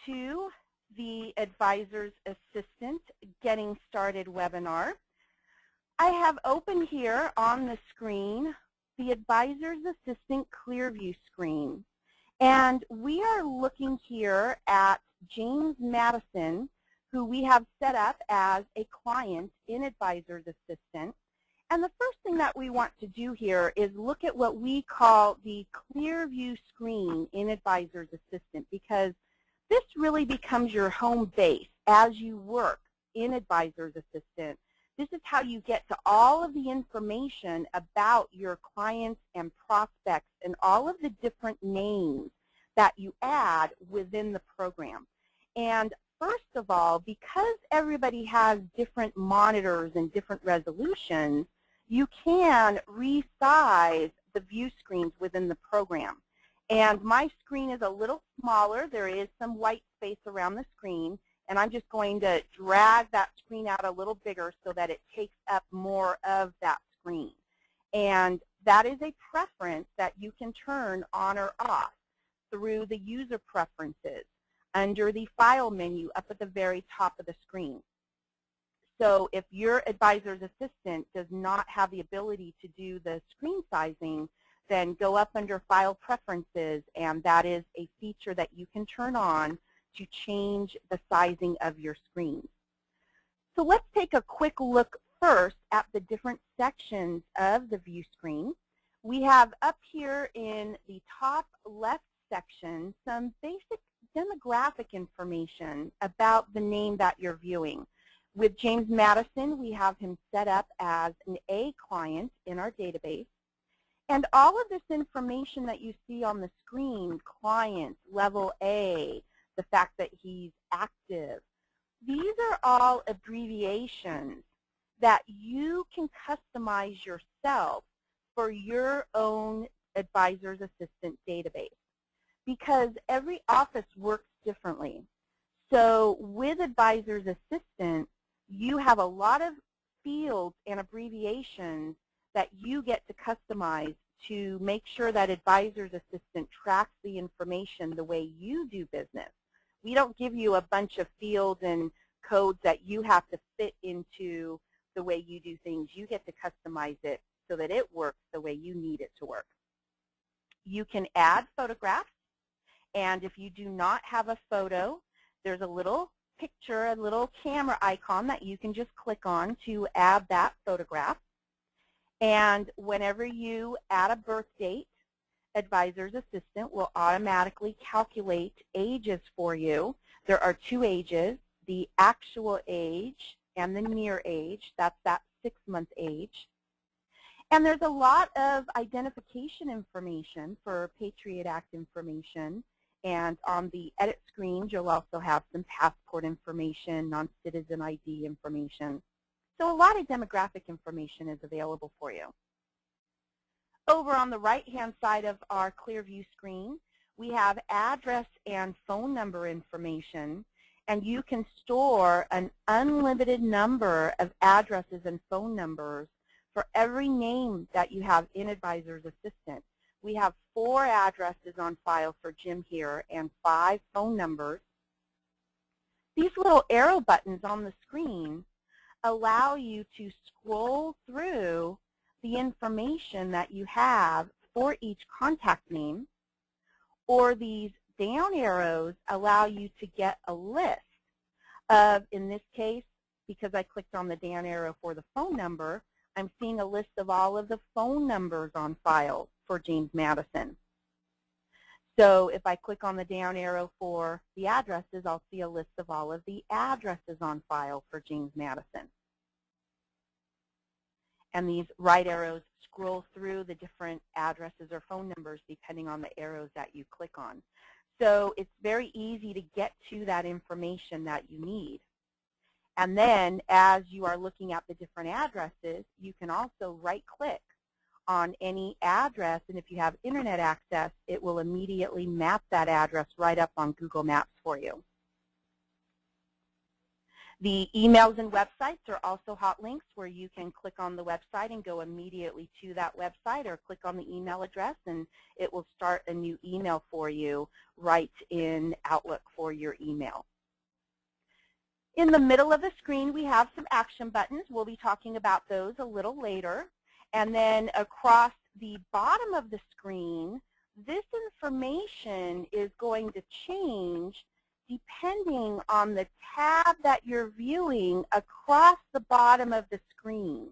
to the Advisor's Assistant Getting Started webinar. I have open here on the screen the Advisor's Assistant ClearView screen. And we are looking here at James Madison, who we have set up as a client in Advisor's Assistant. And the first thing that we want to do here is look at what we call the ClearView screen in Advisor's Assistant, because this really becomes your home base as you work in Advisor's Assistant. This is how you get to all of the information about your clients and prospects and all of the different names that you add within the program. And first of all, because everybody has different monitors and different resolutions, you can resize the view screens within the program. And my screen is a little smaller. There is some white space around the screen, and I'm just going to drag that screen out a little bigger so that it takes up more of that screen. And that is a preference that you can turn on or off through the user preferences under the file menu up at the very top of the screen. So if your Advisor's Assistant does not have the ability to do the screen sizing, then go up under File Preferences, and that is a feature that you can turn on to change the sizing of your screen. So let's take a quick look first at the different sections of the view screen. We have up here in the top left section some basic demographic information about the name that you're viewing. With James Madison, we have him set up as an A client in our database. And all of this information that you see on the screen, client, level A, the fact that he's active, these are all abbreviations that you can customize yourself for your own Advisor's Assistant database, because every office works differently. So with Advisor's Assistant, you have a lot of fields and abbreviations that you get to customize to make sure that Advisor's Assistant tracks the information the way you do business. We don't give you a bunch of fields and codes that you have to fit into the way you do things. You get to customize it so that it works the way you need it to work. You can add photographs, and if you do not have a photo, there's a little picture, a little camera icon that you can just click on to add that photograph. And whenever you add a birth date, Advisor's Assistant will automatically calculate ages for you. There are two ages, the actual age and the near age. That's that 6-month age. And there's a lot of identification information for Patriot Act information. And on the edit screens, you'll also have some passport information, non-citizen ID information. So a lot of demographic information is available for you. Over on the right-hand side of our ClearView screen, we have address and phone number information, and you can store an unlimited number of addresses and phone numbers for every name that you have in Advisor's Assistant. We have 4 addresses on file for Jim here and 5 phone numbers. These little arrow buttons on the screen allow you to scroll through the information that you have for each contact name, or these down arrows allow you to get a list of, in this case, because I clicked on the down arrow for the phone number, I'm seeing a list of all of the phone numbers on file for James Madison. So if I click on the down arrow for the addresses, I'll see a list of all of the addresses on file for James Madison. And these right arrows scroll through the different addresses or phone numbers depending on the arrows that you click on. So it's very easy to get to that information that you need. And then as you are looking at the different addresses, you can also right-click on any address, and if you have internet access, it will immediately map that address right up on Google Maps for you. The emails and websites are also hot links where you can click on the website and go immediately to that website, or click on the email address and it will start a new email for you right in Outlook for your email. In the middle of the screen, we have some action buttons. We'll be talking about those a little later. And then across the bottom of the screen, this information is going to change depending on the tab that you're viewing across the bottom of the screen.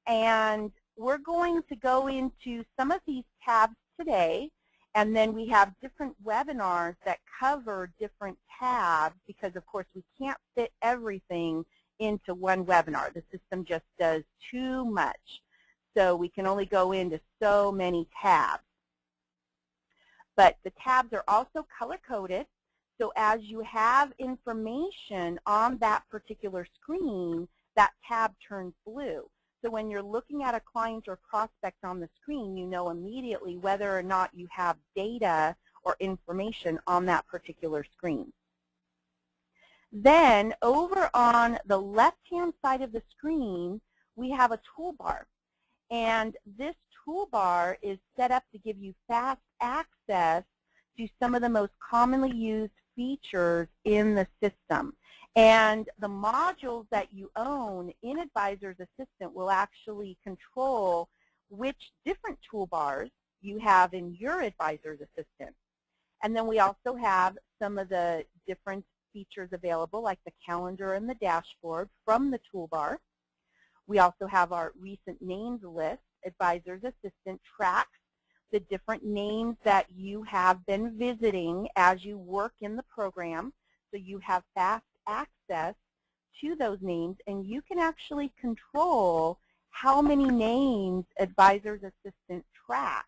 And we're going to go into some of these tabs today, and then we have different webinars that cover different tabs because, of course, we can't fit everything into one webinar. The system just does too much. So we can only go into so many tabs. But the tabs are also color-coded. So as you have information on that particular screen, that tab turns blue. So when you're looking at a client or prospect on the screen, you know immediately whether or not you have data or information on that particular screen. Then over on the left-hand side of the screen, we have a toolbar. And this toolbar is set up to give you fast access to some of the most commonly used features in the system. And the modules that you own in Advisor's Assistant will actually control which different toolbars you have in your Advisor's Assistant. And then we also have some of the different features available, like the calendar and the dashboard from the toolbar. We also have our recent names list. Advisor's Assistant tracks the different names that you have been visiting as you work in the program, so you have fast access to those names, and you can actually control how many names Advisor's Assistant tracks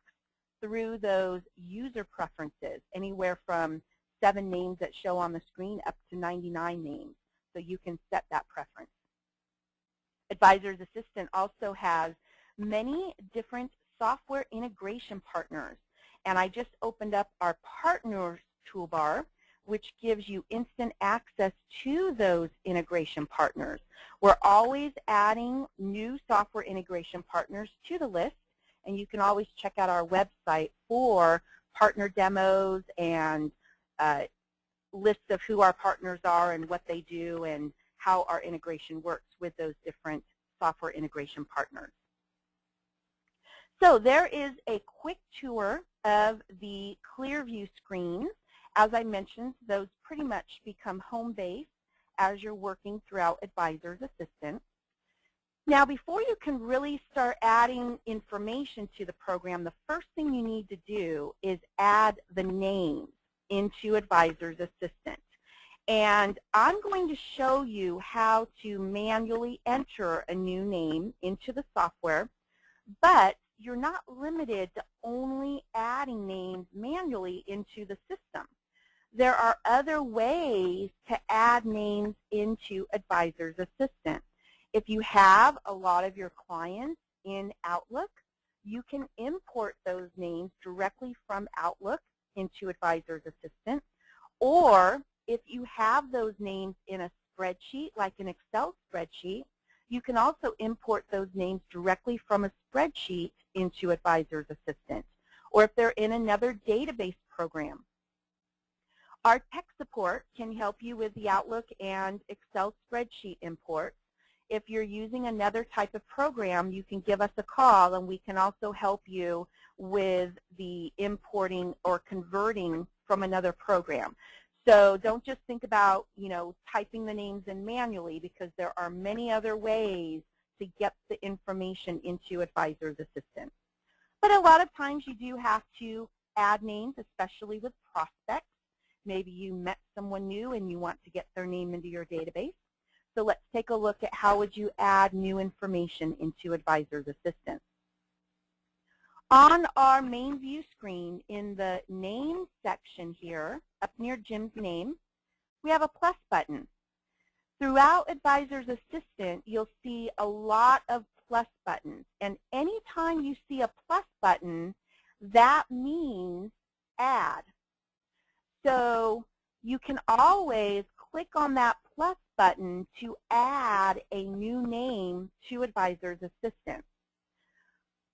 through those user preferences, anywhere from 7 names that show on the screen up to 99 names, so you can set that preference. Advisor's Assistant also has many different software integration partners. And I just opened up our partners toolbar, which gives you instant access to those integration partners. We're always adding new software integration partners to the list, and you can always check out our website for partner demos and lists of who our partners are and what they do and how our integration works with those different software integration partners. So there is a quick tour of the ClearView screens. As I mentioned, those pretty much become home base as you're working throughout Advisor's Assistant. Now, before you can really start adding information to the program, the first thing you need to do is add the names into Advisor's Assistant. And I'm going to show you how to manually enter a new name into the software, but you're not limited to only adding names manually into the system. There are other ways to add names into Advisor's Assistant. If you have a lot of your clients in Outlook, you can import those names directly from Outlook into Advisor's Assistant. Or if you have those names in a spreadsheet, like an Excel spreadsheet, you can also import those names directly from a spreadsheet into Advisor's Assistant, or if they're in another database program. Our tech support can help you with the Outlook and Excel spreadsheet imports. If you're using another type of program, you can give us a call, and we can also help you with the importing or converting from another program. So don't just think about, typing the names in manually, because there are many other ways to get the information into Advisor's Assistant. But a lot of times you do have to add names, especially with prospects. Maybe you met someone new and you want to get their name into your database. So let's take a look at how would you add new information into Advisor's Assistant. On our main view screen, in the name section here, up near Jim's name, we have a plus button. Throughout Advisor's Assistant, you'll see a lot of plus buttons. And anytime you see a plus button, that means add. So you can always click on that plus button to add a new name to Advisor's Assistant.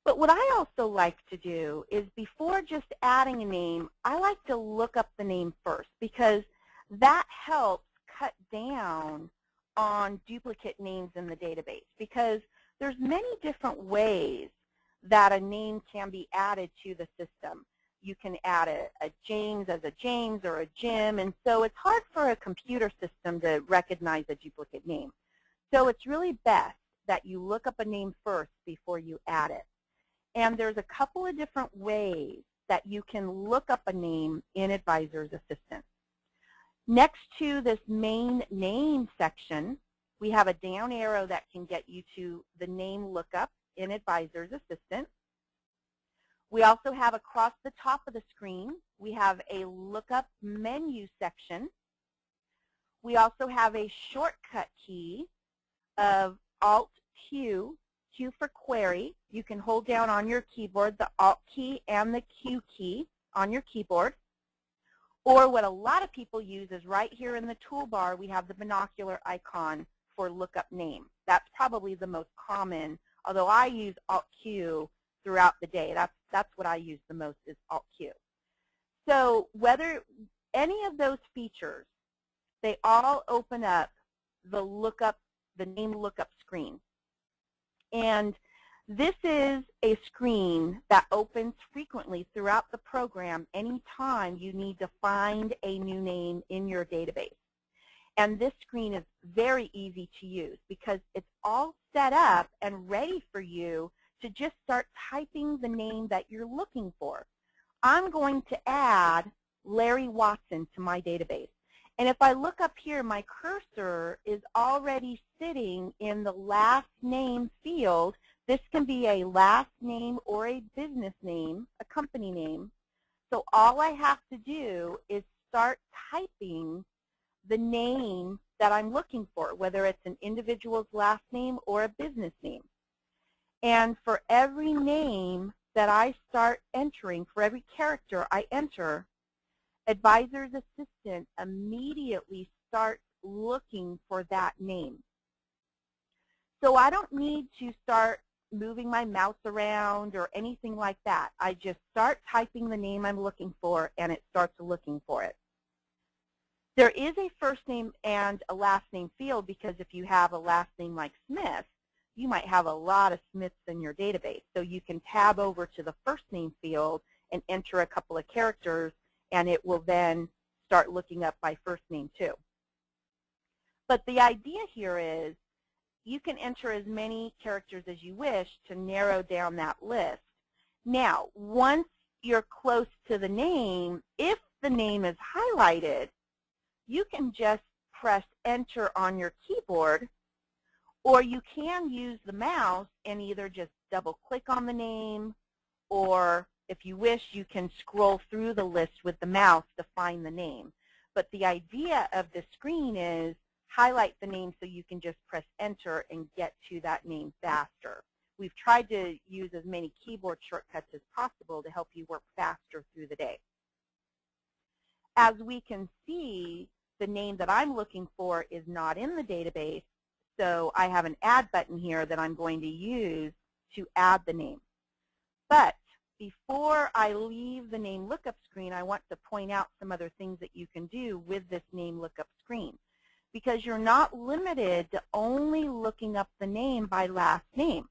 But what I also like to do is before just adding a name, I like to look up the name first because that helps cut down on duplicate names in the database because there's many different ways that a name can be added to the system. You can add a James as a James or a Jim, and so it's hard for a computer system to recognize a duplicate name. So it's really best that you look up a name first before you add it. And there's a couple of different ways that you can look up a name in Advisor's Assistant. Next to this main name section, we have a down arrow that can get you to the name lookup in Advisor's Assistant. We also have across the top of the screen, we have a lookup menu section. We also have a shortcut key of Alt-Q, Q for query. You can hold down on your keyboard the Alt key and the Q key on your keyboard. Or what a lot of people use is right here in the toolbar, we have the binocular icon for lookup name. That's probably the most common, although I use Alt-Q throughout the day. That's what I use the most is Alt-Q. So whether any of those features, they all open up the name lookup screen. And this is a screen that opens frequently throughout the program anytime you need to find a new name in your database. And this screen is very easy to use because it's all set up and ready for you to just start typing the name that you're looking for. I'm going to add Larry Watson to my database. And if I look up here, my cursor is already sitting in the last name field. This can be a last name or a business name, a company name. So all I have to do is start typing the name that I'm looking for, whether it's an individual's last name or a business name. And for every name that I start entering, for every character I enter, Advisor's Assistant immediately starts looking for that name. So I don't need to start moving my mouse around or anything like that. I just start typing the name I'm looking for and it starts looking for it. There is a first name and a last name field because if you have a last name like Smith, you might have a lot of Smiths in your database. So you can tab over to the first name field and enter a couple of characters and it will then start looking up by first name too. But the idea here is you can enter as many characters as you wish to narrow down that list. Now, once you're close to the name, if the name is highlighted, you can just press enter on your keyboard, or you can use the mouse and either just double click on the name, or if you wish, you can scroll through the list with the mouse to find the name. But the idea of this screen is highlight the name so you can just press enter and get to that name faster. We've tried to use as many keyboard shortcuts as possible to help you work faster through the day. As we can see, the name that I'm looking for is not in the database, so I have an add button here that I'm going to use to add the name. But before I leave the name lookup screen, I want to point out some other things that you can do with this name lookup screen, because you're not limited to only looking up the name by last name.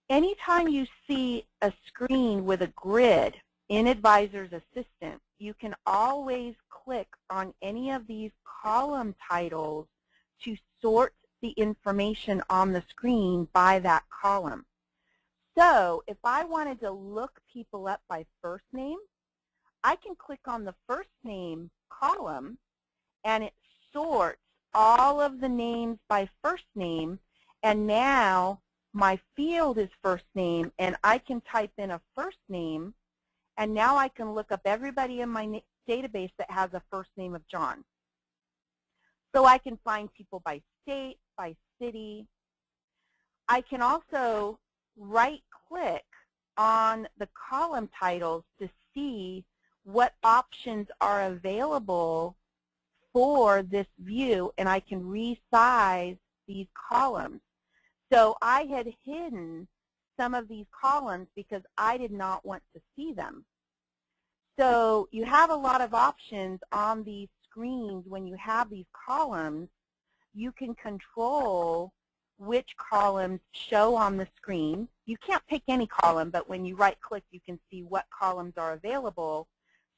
Anytime you see a screen with a grid in Advisor's Assistant, you can always click on any of these column titles to sort the information on the screen by that column. So if I wanted to look people up by first name, I can click on the first name column and it sorts all of the names by first name, and now my field is first name and I can type in a first name, and now I can look up everybody in my database that has a first name of John. So I can find people by state, by city. I can also right-click on the column titles to see what options are available for this view, and I can resize these columns. So I had hidden some of these columns because I did not want to see them. So you have a lot of options on these screens when you have these columns. You can control which columns show on the screen. You can't pick any column, but when you right-click, you can see what columns are available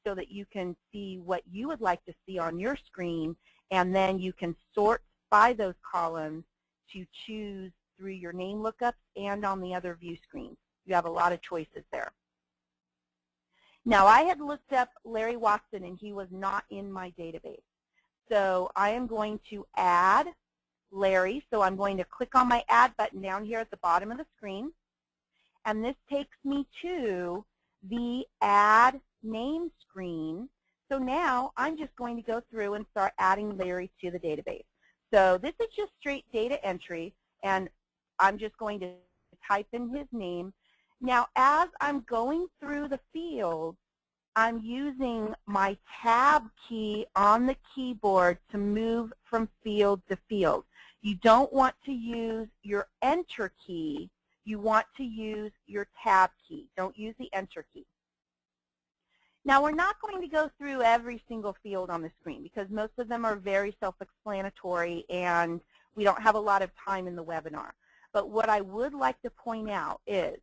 so that you can see what you would like to see on your screen, and then you can sort by those columns to choose through your name lookups and on the other view screens. You have a lot of choices there. Now, I had looked up Larry Watson, and he was not in my database. So I am going to add Larry. So I'm going to click on my Add button down here at the bottom of the screen. And this takes me to the Add Name screen. So now I'm just going to go through and start adding Larry to the database. So this is just straight data entry, and I'm just going to type in his name. Now, as I'm going through the fields, I'm using my Tab key on the keyboard to move from field to field. You don't want to use your Enter key. You want to use your Tab key. Don't use the Enter key. Now, we're not going to go through every single field on the screen because most of them are very self-explanatory and we don't have a lot of time in the webinar. But what I would like to point out is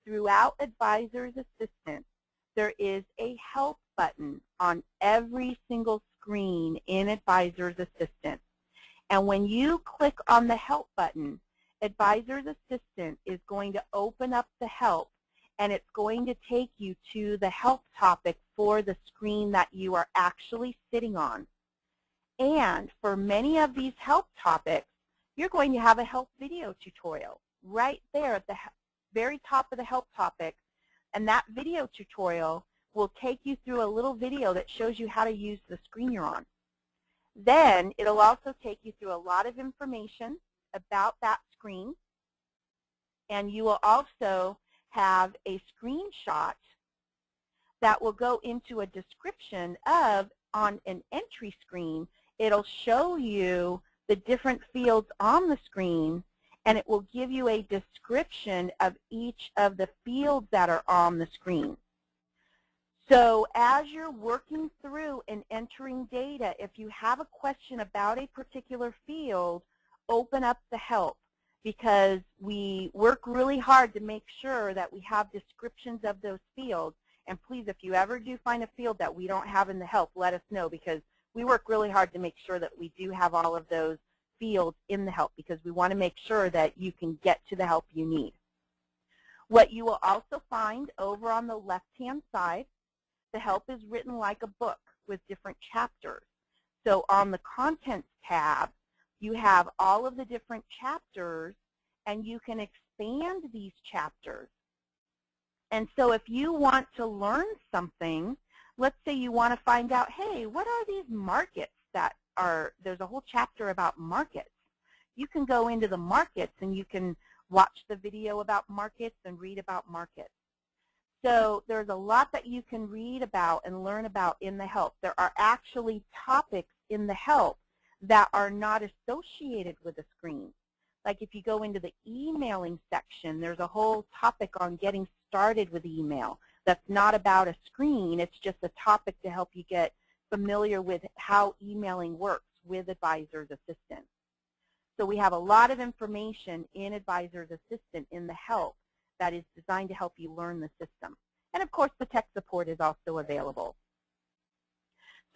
throughout Advisor's Assistant, there is a Help button on every single screen in Advisor's Assistant. And when you click on the Help button, Advisor's Assistant is going to open up the help, and it's going to take you to the help topic for the screen that you are actually sitting on. And for many of these help topics, you're going to have a help video tutorial right there at the very top of the help topic. And that video tutorial will take you through a little video that shows you how to use the screen you're on. Then it'll also take you through a lot of information about that screen. And you will also have a screenshot that will go into a description of, on an entry screen, it'll show you the different fields on the screen, and it will give you a description of each of the fields that are on the screen. So as you're working through and entering data, if you have a question about a particular field, open up the help, because we work really hard to make sure that we have descriptions of those fields. And please, if you ever do find a field that we don't have in the help, let us know, because we work really hard to make sure that we do have all of those fields in the help, because we want to make sure that you can get to the help you need. What you will also find over on the left-hand side, the help is written like a book with different chapters. So on the Contents tab, you have all of the different chapters, and you can expand these chapters. And so if you want to learn something, let's say you want to find out, hey, what are these markets that are, there's a whole chapter about markets. You can go into the markets and you can watch the video about markets and read about markets. So there's a lot that you can read about and learn about in the help. There are actually topics in the help that are not associated with a screen. Like if you go into the emailing section, there's a whole topic on getting started with email that's not about a screen. It's just a topic to help you get familiar with how emailing works with Advisor's Assistant. So we have a lot of information in Advisor's Assistant in the help that is designed to help you learn the system. And of course, the tech support is also available.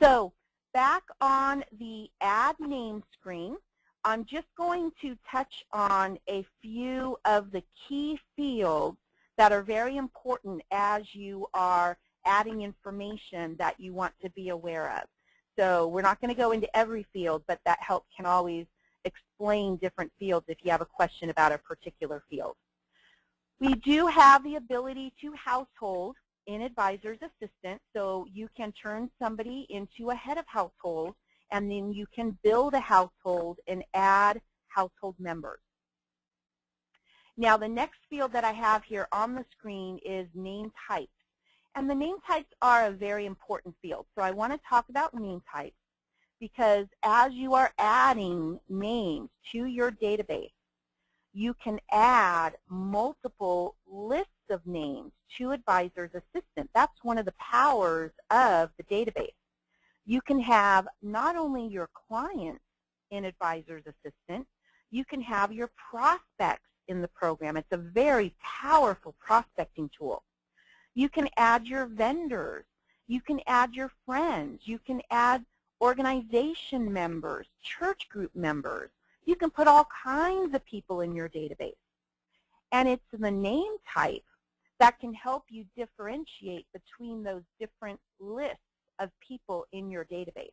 So back on the Add Name screen, I'm just going to touch on a few of the key fields that are very important as you are adding information that you want to be aware of. So we're not going to go into every field, but that help can always explain different fields if you have a question about a particular field. We do have the ability to household in Advisor's Assistant, so you can turn somebody into a head of household, and then you can build a household and add household members. Now, the next field that I have here on the screen is name types. And the name types are a very important field. So I want to talk about name types because as you are adding names to your database, you can add multiple lists of names to Advisor's Assistant. That's one of the powers of the database. You can have not only your clients in Advisor's Assistant, you can have your prospects in the program. It's a very powerful prospecting tool. You can add your vendors. You can add your friends. You can add organization members, church group members. You can put all kinds of people in your database. And it's the name type that can help you differentiate between those different lists of people in your database.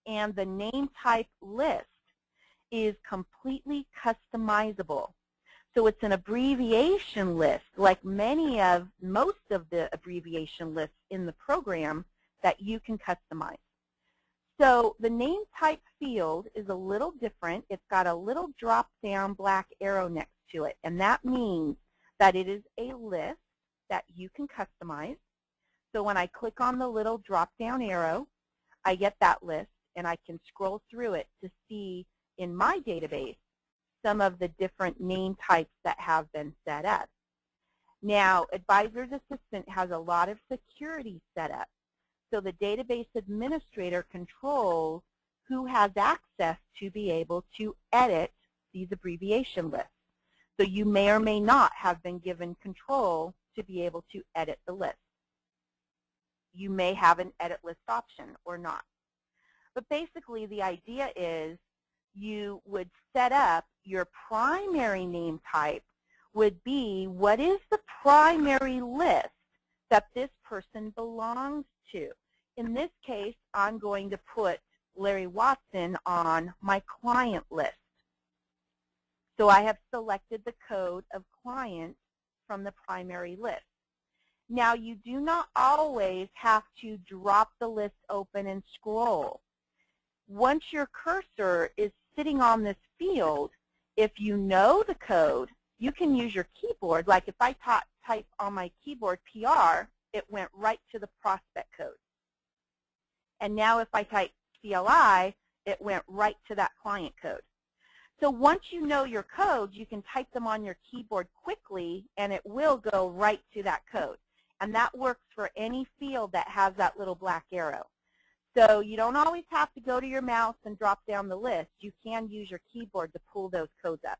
And the name type list is completely customizable. So it's an abbreviation list, like most of the abbreviation lists in the program, that you can customize. So the name type field is a little different. It's got a little drop-down black arrow next to it, and that means that it is a list that you can customize. So when I click on the little drop-down arrow, I get that list, and I can scroll through it to see in my database some of the different name types that have been set up. Now, Advisor's Assistant has a lot of security set up. So the database administrator controls who has access to be able to edit these abbreviation lists. So you may or may not have been given control to be able to edit the list. You may have an edit list option or not. But basically the idea is you would set up your primary name type would be what is the primary list that this person belongs to. In this case, I'm going to put Larry Watson on my client list. So I have selected the code of client from the primary list. Now, you do not always have to drop the list open and scroll. Once your cursor is sitting on this field, if you know the code, you can use your keyboard. Like if I type on my keyboard PR, it went right to the prospect code. And now if I type CLI, it went right to that client code. So once you know your codes, you can type them on your keyboard quickly, and it will go right to that code. And that works for any field that has that little black arrow. So you don't always have to go to your mouse and drop down the list. You can use your keyboard to pull those codes up.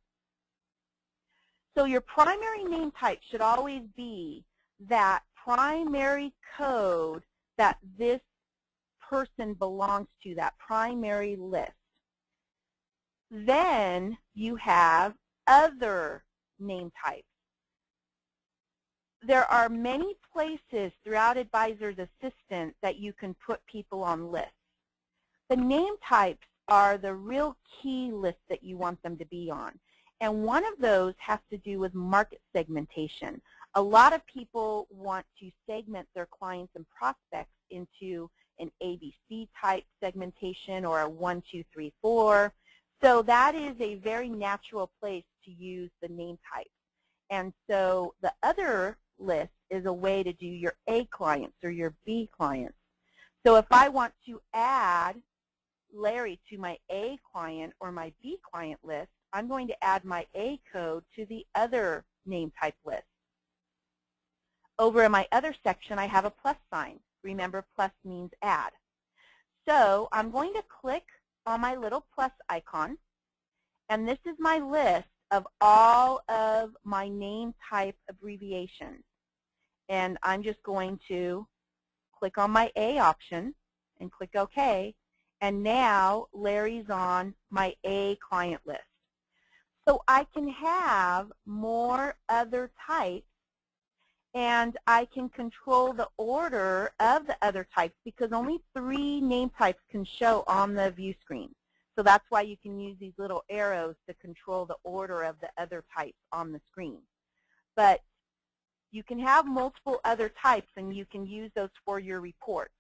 So your primary name type should always be that primary code that this person belongs to, that primary list. Then you have other name types. There are many places throughout Advisor's Assistant that you can put people on lists. The name types are the real key list that you want them to be on. And one of those has to do with market segmentation. A lot of people want to segment their clients and prospects into an ABC type segmentation or a 1, 2, 3, 4. So that is a very natural place to use the name types. And so the other list is a way to do your A clients or your B clients. So if I want to add Larry to my A client or my B client list, I'm going to add my A code to the other name type list. Over in my other section, I have a plus sign. Remember, plus means add. So I'm going to click on my little plus icon, and this is my list of all of my name type abbreviations. And I'm just going to click on my A option and click OK. And now Larry's on my A client list. So I can have more other types, and I can control the order of the other types because only 3 name types can show on the view screen. So that's why you can use these little arrows to control the order of the other types on the screen. But you can have multiple other types, and you can use those for your reports.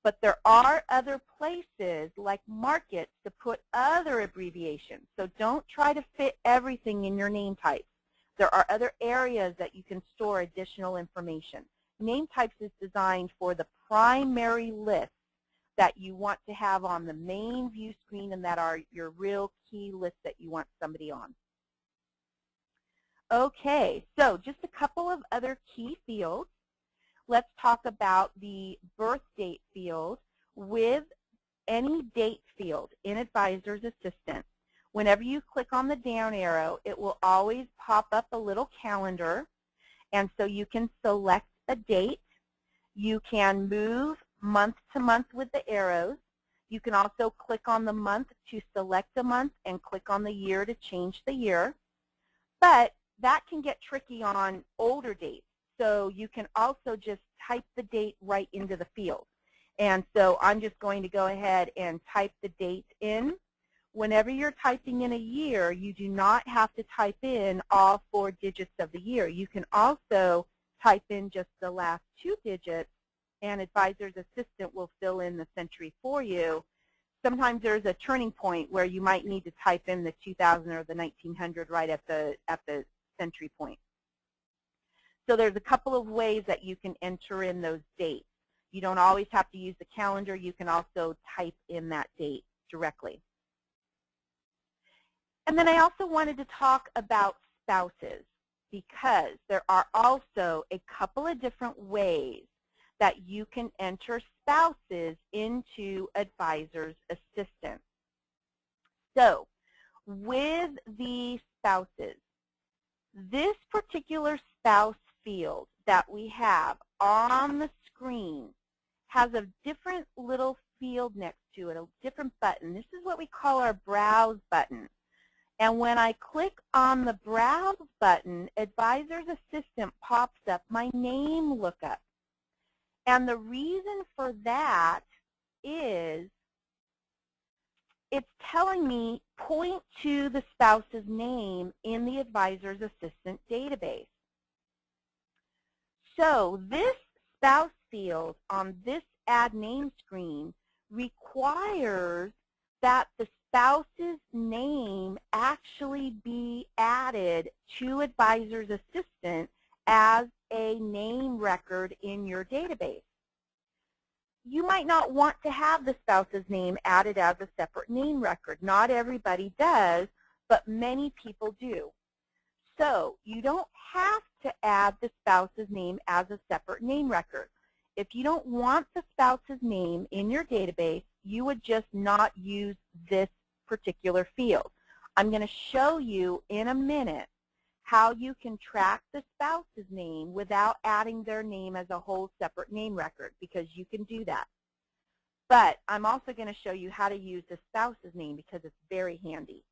But there are other places like markets to put other abbreviations. So don't try to fit everything in your name types. There are other areas that you can store additional information. Name types is designed for the primary list that you want to have on the main view screen and that are your real key lists that you want somebody on. Okay, so just a couple of other key fields. Let's talk about the birth date field with any date field in Advisor's Assistant. Whenever you click on the down arrow, it will always pop up a little calendar, and so you can select a date. You can move month to month with the arrows. You can also click on the month to select a month and click on the year to change the year. But that can get tricky on older dates. So you can also just type the date right into the field. And so I'm just going to go ahead and type the date in. Whenever you're typing in a year, you do not have to type in all 4 digits of the year. You can also type in just the last 2 digits, and Advisor's Assistant will fill in the century for you. Sometimes there's a turning point where you might need to type in the 2000 or the 1900 right at the century point. So there's a couple of ways that you can enter in those dates. You don't always have to use the calendar. You can also type in that date directly. And then I also wanted to talk about spouses, because there are also a couple of different ways that you can enter spouses into Advisor's Assistant. So with the spouses, this particular spouse field that we have on the screen has a different little field next to it, a different button. This is what we call our Browse button. And when I click on the Browse button, Advisor's Assistant pops up my name lookup. And the reason for that is it's telling me point to the spouse's name in the Advisor's Assistant database. So this spouse field on this Add Name screen requires that the spouse's name actually be added to Advisor's Assistant as a name record in your database. You might not want to have the spouse's name added as a separate name record. Not everybody does, but many people do. So you don't have to add the spouse's name as a separate name record. If you don't want the spouse's name in your database, you would just not use this particular field. I'm going to show you in a minute how you can track the spouse's name without adding their name as a whole separate name record, because you can do that. But I'm also going to show you how to use the spouse's name because it's very handy.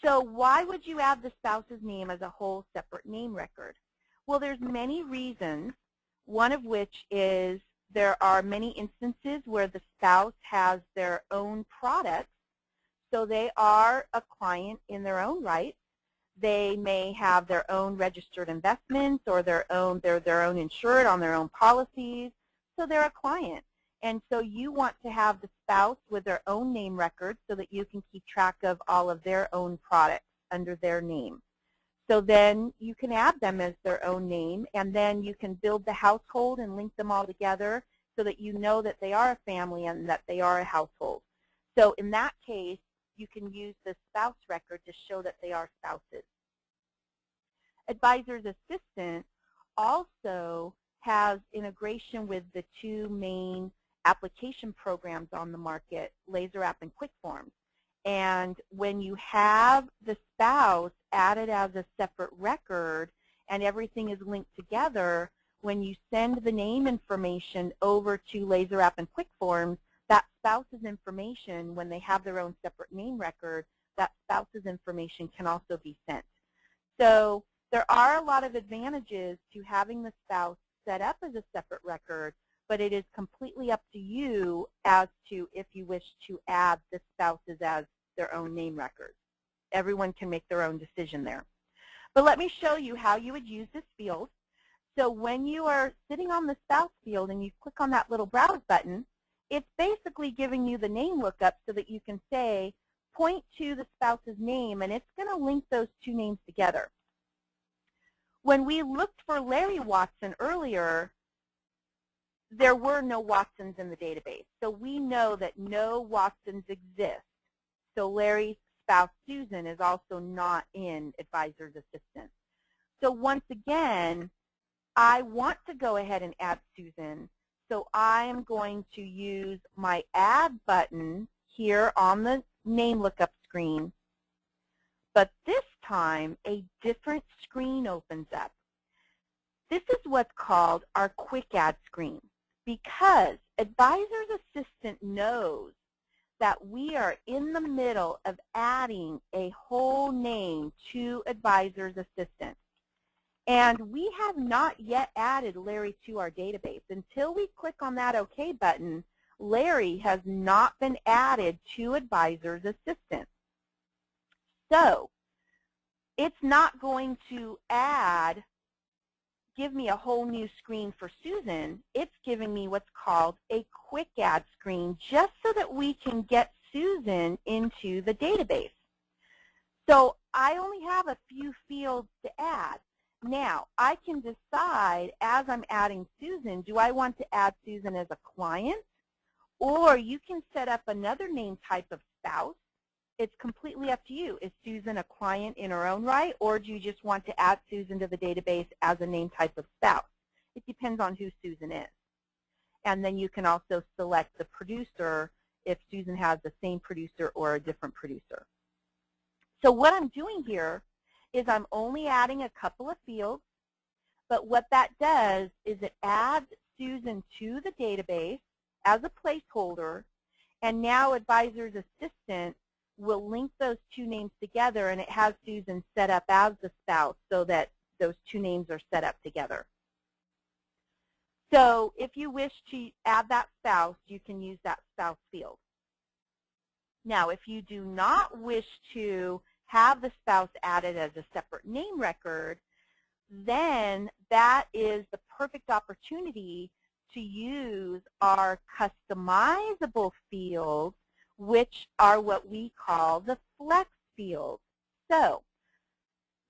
So why would you add the spouse's name as a whole separate name record? Well, there's many reasons, one of which is there are many instances where the spouse has their own products, so they are a client in their own right. They may have their own registered investments, or they're their own insured on their own policies, so they're a client. And so you want to have the spouse with their own name record so that you can keep track of all of their own products under their name. So then you can add them as their own name, and then you can build the household and link them all together so that you know that they are a family and that they are a household. So in that case, you can use the spouse record to show that they are spouses. Advisor's Assistant also has integration with the 2 main application programs on the market, LaserApp and QuickForms. And when you have the spouse added as a separate record and everything is linked together, when you send the name information over to LaserApp and QuickForms, that spouse's information, when they have their own separate name record, that spouse's information can also be sent. So there are a lot of advantages to having the spouse set up as a separate record, but it is completely up to you as to if you wish to add the spouses as their own name records. Everyone can make their own decision there. But let me show you how you would use this field. So when you are sitting on the spouse field and you click on that little Browse button, it's basically giving you the name lookup so that you can say, point to the spouse's name, and it's going to link those 2 names together. When we looked for Larry Watson earlier, there were no Watsons in the database. So we know that no Watsons exist. So Larry's spouse, Susan, is also not in Advisor's Assistant. So once again, I want to go ahead and add Susan. So I am going to use my Add button here on the name lookup screen. But this time, a different screen opens up. This is what's called our Quick Add screen, because Advisor's Assistant knows that we are in the middle of adding a whole name to Advisor's Assistant. And we have not yet added Larry to our database. Until we click on that OK button, Larry has not been added to Advisor's Assistant. So it's not going to give me a whole new screen for Susan. It's giving me what's called a Quick Add screen, just so that we can get Susan into the database. So I only have a few fields to add. Now, I can decide as I'm adding Susan, do I want to add Susan as a client? Or you can set up another name type of spouse. It's completely up to you. Is Susan a client in her own right, or do you just want to add Susan to the database as a name type of spouse? It depends on who Susan is. And then you can also select the producer if Susan has the same producer or a different producer. So what I'm doing here is I'm only adding a couple of fields, but what that does is it adds Susan to the database as a placeholder, and now Advisor's Assistant will link those two names together, and it has Susan set up as the spouse so that those two names are set up together. So if you wish to add that spouse, you can use that spouse field. Now, if you do not wish to have the spouse added as a separate name record, then that is the perfect opportunity to use our customizable fields, which are what we call the flex fields. So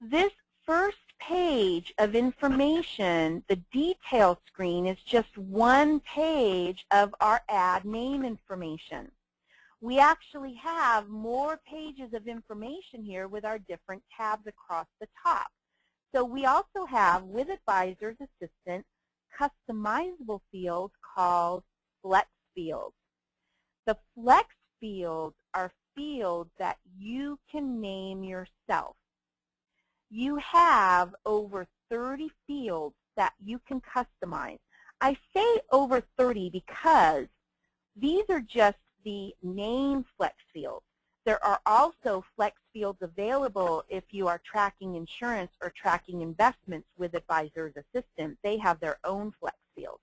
this first page of information, the detail screen, is just one page of our add name information. We actually have more pages of information here with our different tabs across the top. So we also have, with Advisor's Assistant, customizable fields called flex fields. The flex fields are fields that you can name yourself. You have over 30 fields that you can customize. I say over 30 because these are just the name flex fields. There are also flex fields available if you are tracking insurance or tracking investments with Advisor's Assistant. They have their own flex fields.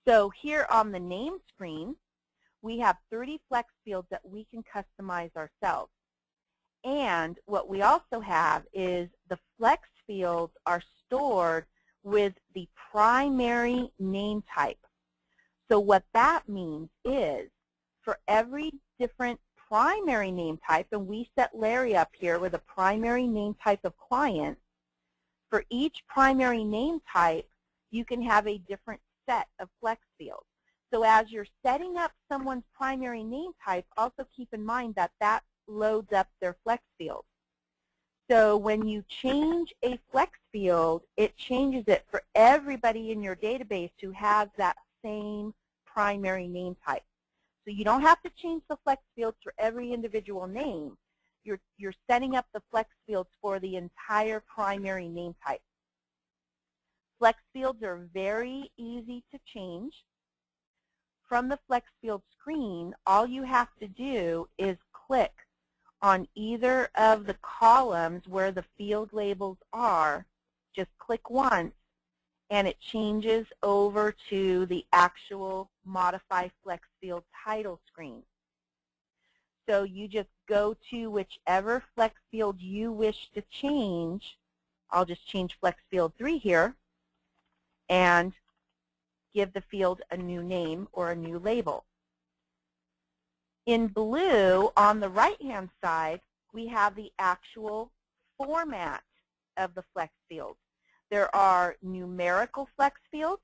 So here on the name screen, we have 30 flex fields that we can customize ourselves. And what we also have is the flex fields are stored with the primary name type. So what that means is for every different primary name type, and we set Larry up here with a primary name type of client, for each primary name type, you can have a different set of flex fields. So as you're setting up someone's primary name type, also keep in mind that that loads up their flex field. So when you change a flex field, it changes it for everybody in your database who has that same primary name type. So you don't have to change the flex fields for every individual name. You're setting up the flex fields for the entire primary name type. Flex fields are very easy to change. From the flex field screen, all you have to do is click on either of the columns where the field labels are. Just click once, and it changes over to the actual Modify Flex Field title screen. So you just go to whichever flex field you wish to change. I'll just change Flex Field 3 here and give the field a new name or a new label. In blue, on the right-hand side, we have the actual format of the flex fields. There are numerical flex fields,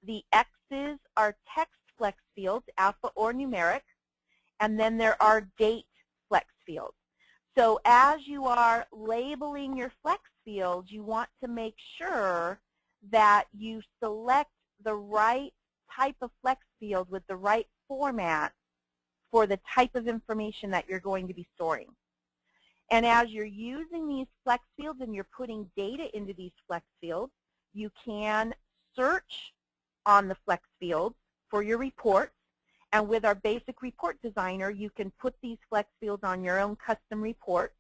The X's are text flex fields, alpha or numeric, and then there are date flex fields. So as you are labeling your flex fields, you want to make sure that you select the right type of flex field with the right format for the type of information that you're going to be storing. And as you're using these flex fields and you're putting data into these flex fields, you can search on the flex fields for your reports. And with our basic report designer, you can put these flex fields on your own custom reports.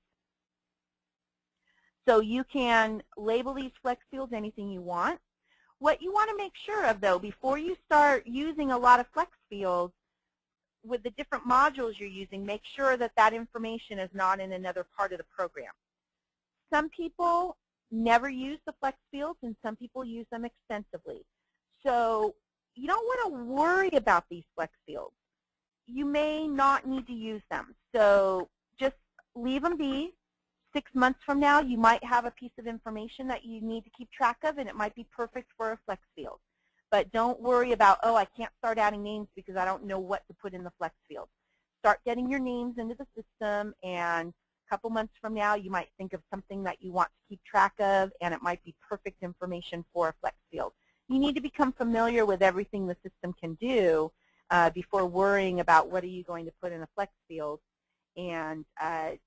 So you can label these flex fields anything you want. What you want to make sure of, though, before you start using a lot of flex fields, with the different modules you're using, make sure that that information is not in another part of the program. Some people never use the flex fields, and some people use them extensively. So you don't want to worry about these flex fields. You may not need to use them. So just leave them be. 6 months from now, you might have a piece of information that you need to keep track of, and it might be perfect for a flex field. But don't worry about, oh, I can't start adding names because I don't know what to put in the flex field. Start getting your names into the system, and a couple months from now, you might think of something that you want to keep track of, and it might be perfect information for a flex field. You need to become familiar with everything the system can do before worrying about what are you going to put in a flex field. And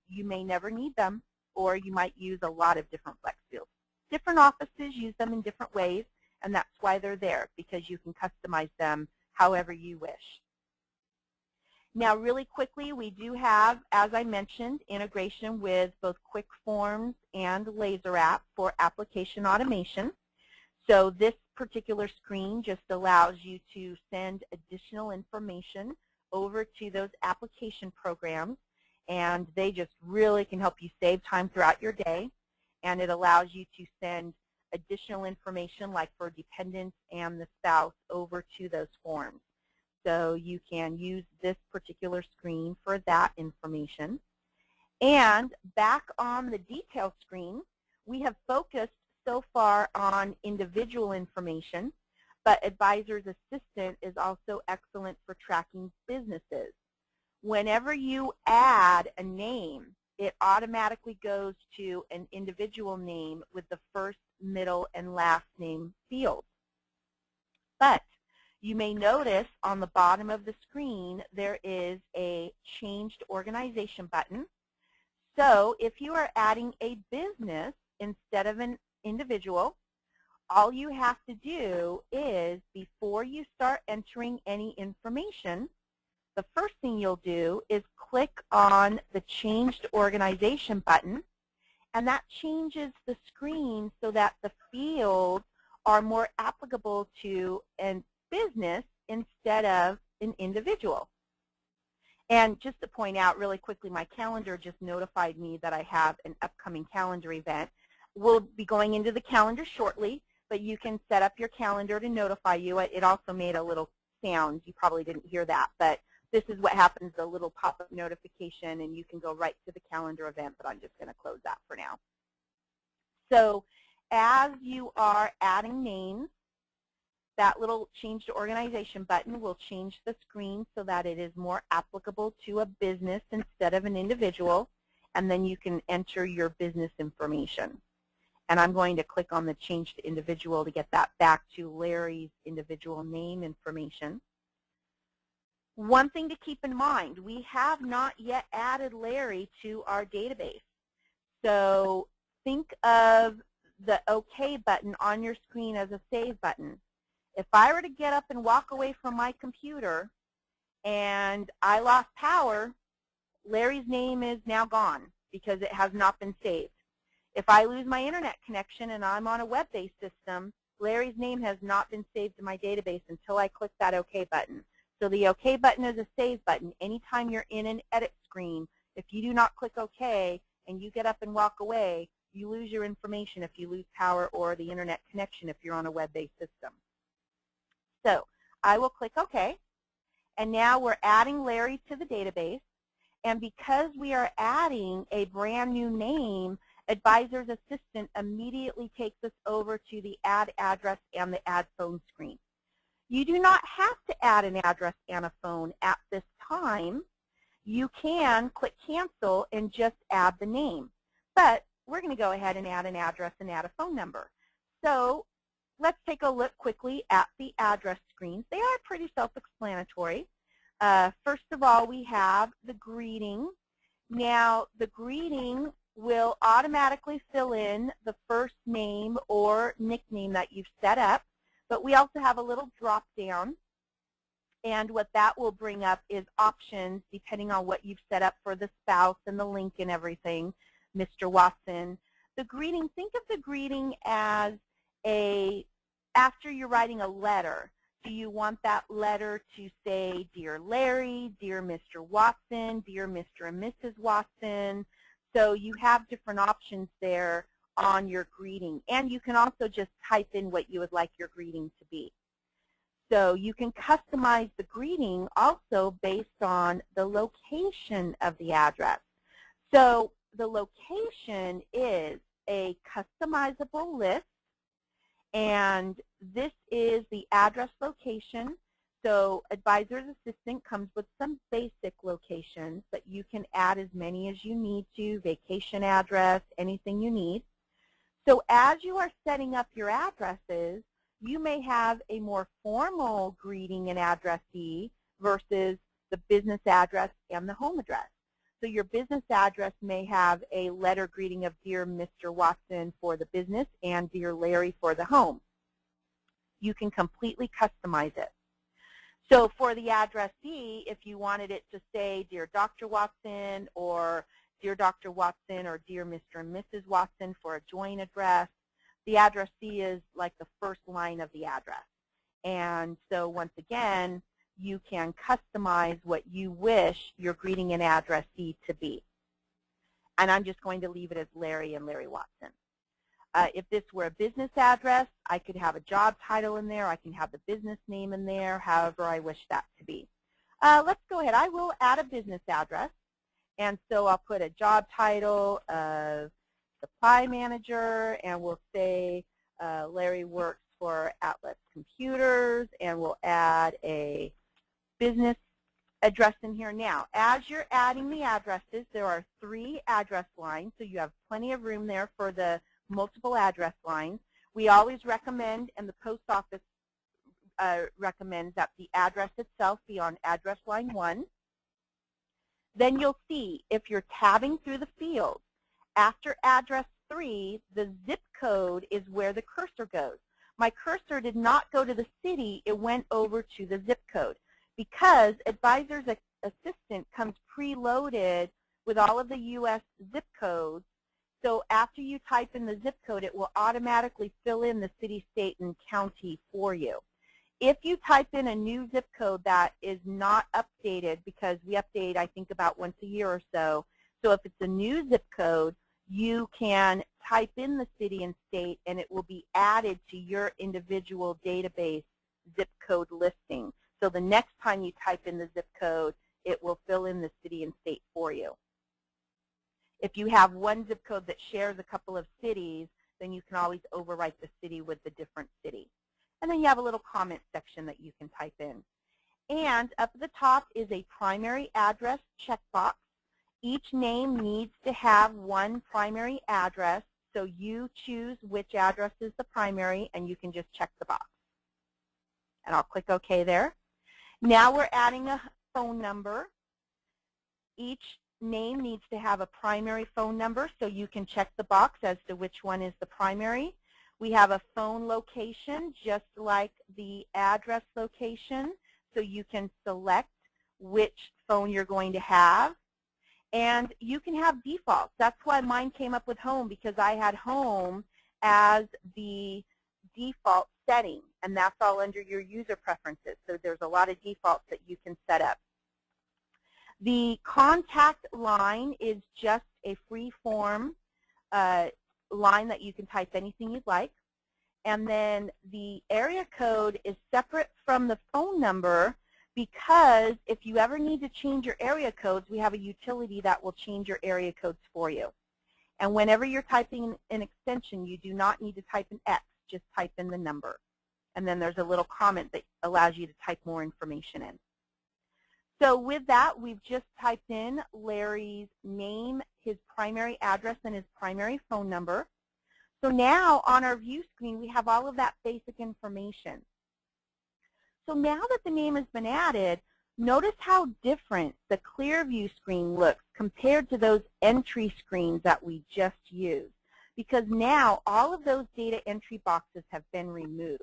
you may never need them, or you might use a lot of different flex fields. Different offices use them in different ways, and that's why they're there, because you can customize them however you wish. Now, really quickly, we do have, as I mentioned, integration with both Quick Forms and Laser App for application automation. So this particular screen just allows you to send additional information over to those application programs, and they just really can help you save time throughout your day. And it allows you to send additional information, like for dependents and the spouse, over to those forms. So you can use this particular screen for that information. And back on the detail screen, we have focused so far on individual information, but Advisor's Assistant is also excellent for tracking businesses. Whenever you add a name, it automatically goes to an individual name with the first, middle, and last name fields. But you may notice on the bottom of the screen there is a changed organization button. So if you are adding a business instead of an individual, all you have to do is, before you start entering any information, the first thing you'll do is click on the Changed Organization button, and that changes the screen so that the fields are more applicable to a business instead of an individual. And just to point out really quickly, my calendar just notified me that I have an upcoming calendar event. We'll be going into the calendar shortly, but you can set up your calendar to notify you. It also made a little sound. You probably didn't hear that, but this is what happens, a little pop-up notification, and you can go right to the calendar event, but I'm just going to close that for now. So as you are adding names, that little Change to Organization button will change the screen so that it is more applicable to a business instead of an individual, and then you can enter your business information. And I'm going to click on the Change to Individual to get that back to Larry's individual name information. One thing to keep in mind, we have not yet added Larry to our database. So think of the OK button on your screen as a save button. If I were to get up and walk away from my computer and I lost power, Larry's name is now gone because it has not been saved. If I lose my internet connection and I'm on a web-based system, Larry's name has not been saved to my database until I click that OK button. So the OK button is a save button. Anytime you're in an edit screen, if you do not click OK and you get up and walk away, you lose your information if you lose power or the internet connection if you're on a web-based system. So I will click OK, and now we're adding Larry to the database. And because we are adding a brand new name, Advisor's Assistant immediately takes us over to the Add Address and the Add Phone screen. You do not have to add an address and a phone at this time. You can click cancel and just add the name. But we're going to go ahead and add an address and add a phone number. So let's take a look quickly at the address screens. They are pretty self-explanatory. First of all, we have the greeting. Now, the greeting will automatically fill in the first name or nickname that you've set up, but we also have a little drop down, and what that will bring up is options depending on what you've set up for the spouse and the link and everything, Mr. Watson. The greeting, think of the greeting as after you're writing a letter. Do you want that letter to say, Dear Larry, Dear Mr. Watson, Dear Mr. and Mrs. Watson? So you have different options there on your greeting. And you can also just type in what you would like your greeting to be. So you can customize the greeting also based on the location of the address. So the location is a customizable list, and this is the address location. So Advisor's Assistant comes with some basic locations, but you can add as many as you need to, vacation address, anything you need. So as you are setting up your addresses, you may have a more formal greeting and addressee versus the business address and the home address. So your business address may have a letter greeting of Dear Mr. Watson for the business and Dear Larry for the home. You can completely customize it. So for the addressee, if you wanted it to say Dear Dr. Watson or Dear Dr. Watson or Dear Mr. and Mrs. Watson for a joint address, the addressee is like the first line of the address. And so once again, you can customize what you wish your greeting and addressee to be. And I'm just going to leave it as Larry and Larry Watson. If this were a business address, I could have a job title in there. I can have the business name in there, however I wish that to be. Let's go ahead. I will add a business address. And so I'll put a job title of supply manager, and we'll say Larry works for Atlas Computers, and we'll add a business address in here. Now, as you're adding the addresses, there are 3 address lines, so you have plenty of room there for the multiple address lines. We always recommend, and the post office recommends, that the address itself be on address line 1. Then you'll see, if you're tabbing through the fields, after address 3, the zip code is where the cursor goes. My cursor did not go to the city, it went over to the zip code, because Advisor's Assistant comes preloaded with all of the U.S. zip codes. So after you type in the zip code, it will automatically fill in the city, state, and county for you. If you type in a new zip code that is not updated, because we update, I think, about once a year or so, so if it's a new zip code, you can type in the city and state, and it will be added to your individual database zip code listing. So the next time you type in the zip code, it will fill in the city and state for you. If you have one zip code that shares a couple of cities, then you can always overwrite the city with the different city. And then you have a little comment section that you can type in. And up at the top is a primary address checkbox. Each name needs to have one primary address, so you choose which address is the primary, and you can just check the box. And I'll click OK there. Now we're adding a phone number. Each name needs to have a primary phone number, so you can check the box as to which one is the primary. We have a phone location, just like the address location, so you can select which phone you're going to have. And you can have defaults. That's why mine came up with home, because I had home as the default setting, and that's all under your user preferences. So there's a lot of defaults that you can set up. The contact line is just a free form line that you can type anything you'd like. And then the area code is separate from the phone number, because if you ever need to change your area codes, we have a utility that will change your area codes for you. And whenever you're typing an extension, you do not need to type an X, just type in the number. and then there's a little comment that allows you to type more information in. So with that, we've just typed in Larry's name, his primary address, and his primary phone number. So now on our view screen, we have all of that basic information. So now that the name has been added, notice how different the ClearView screen looks compared to those entry screens that we just used, because now all of those data entry boxes have been removed.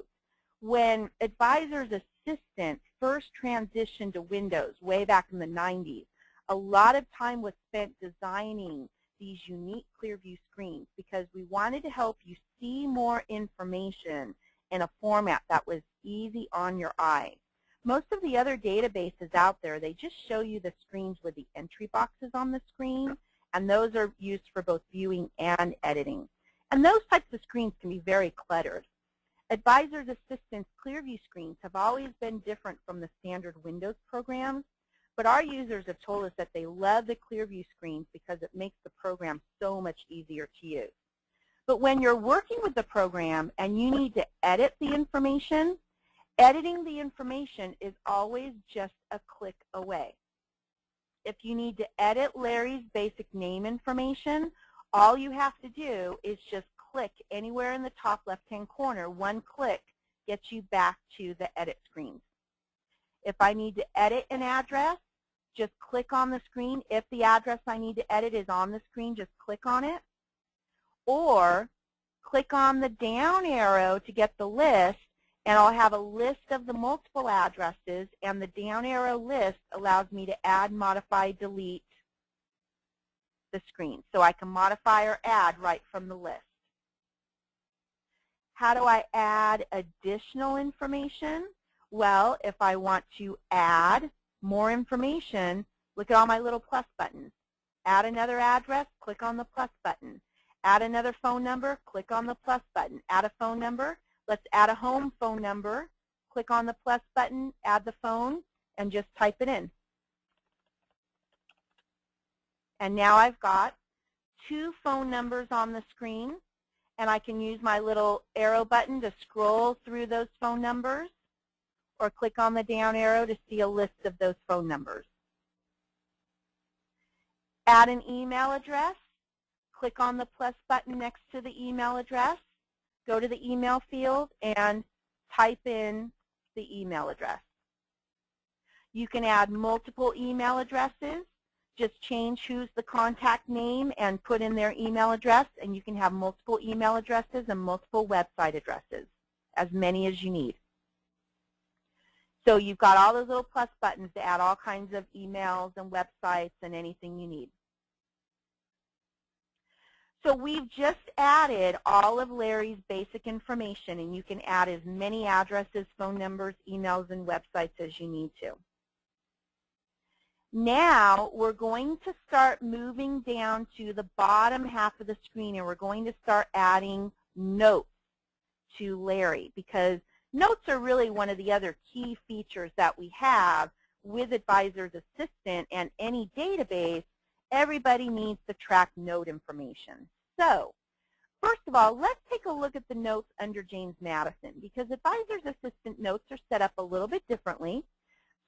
When Advisor's Assistant first transitioned to Windows way back in the 90s, a lot of time was spent designing these unique ClearView screens because we wanted to help you see more information in a format that was easy on your eye. Most of the other databases out there, they just show you the screens with the entry boxes on the screen, and those are used for both viewing and editing. And those types of screens can be very cluttered. Advisor's Assistant's ClearView screens have always been different from the standard Windows programs, but our users have told us that they love the ClearView screens because it makes the program so much easier to use. But when you're working with the program and you need to edit the information, editing the information is always just a click away. If you need to edit Larry's basic name information, all you have to do is just click anywhere in the top left-hand corner. One click gets you back to the edit screen. If I need to edit an address, just click on the screen. If the address I need to edit is on the screen, just click on it. Or click on the down arrow to get the list, and I'll have a list of the multiple addresses, and the down arrow list allows me to add, modify, delete the screen. So I can modify or add right from the list. How do I add additional information? Well, if I want to add more information, look at all my little plus buttons. Add another address, click on the plus button. Add another phone number, click on the plus button. Add a phone number. Let's add a home phone number. Click on the plus button, add the phone, and just type it in. And now I've got 2 phone numbers on the screen, and I can use my little arrow button to scroll through those phone numbers, or click on the down arrow to see a list of those phone numbers. Add an email address. Click on the plus button next to the email address. Go to the email field and type in the email address. You can add multiple email addresses. Just change who's the contact name and put in their email address, and you can have multiple email addresses and multiple website addresses, as many as you need. So you've got all those little plus buttons to add all kinds of emails and websites and anything you need. So we've just added all of Larry's basic information, and you can add as many addresses, phone numbers, emails, and websites as you need to. Now we're going to start moving down to the bottom half of the screen, and we're going to start adding notes to Larry, because notes are really one of the other key features that we have with Advisor's Assistant and any database. Everybody needs to track note information. So first of all, let's take a look at the notes under James Madison, because Advisor's Assistant notes are set up a little bit differently.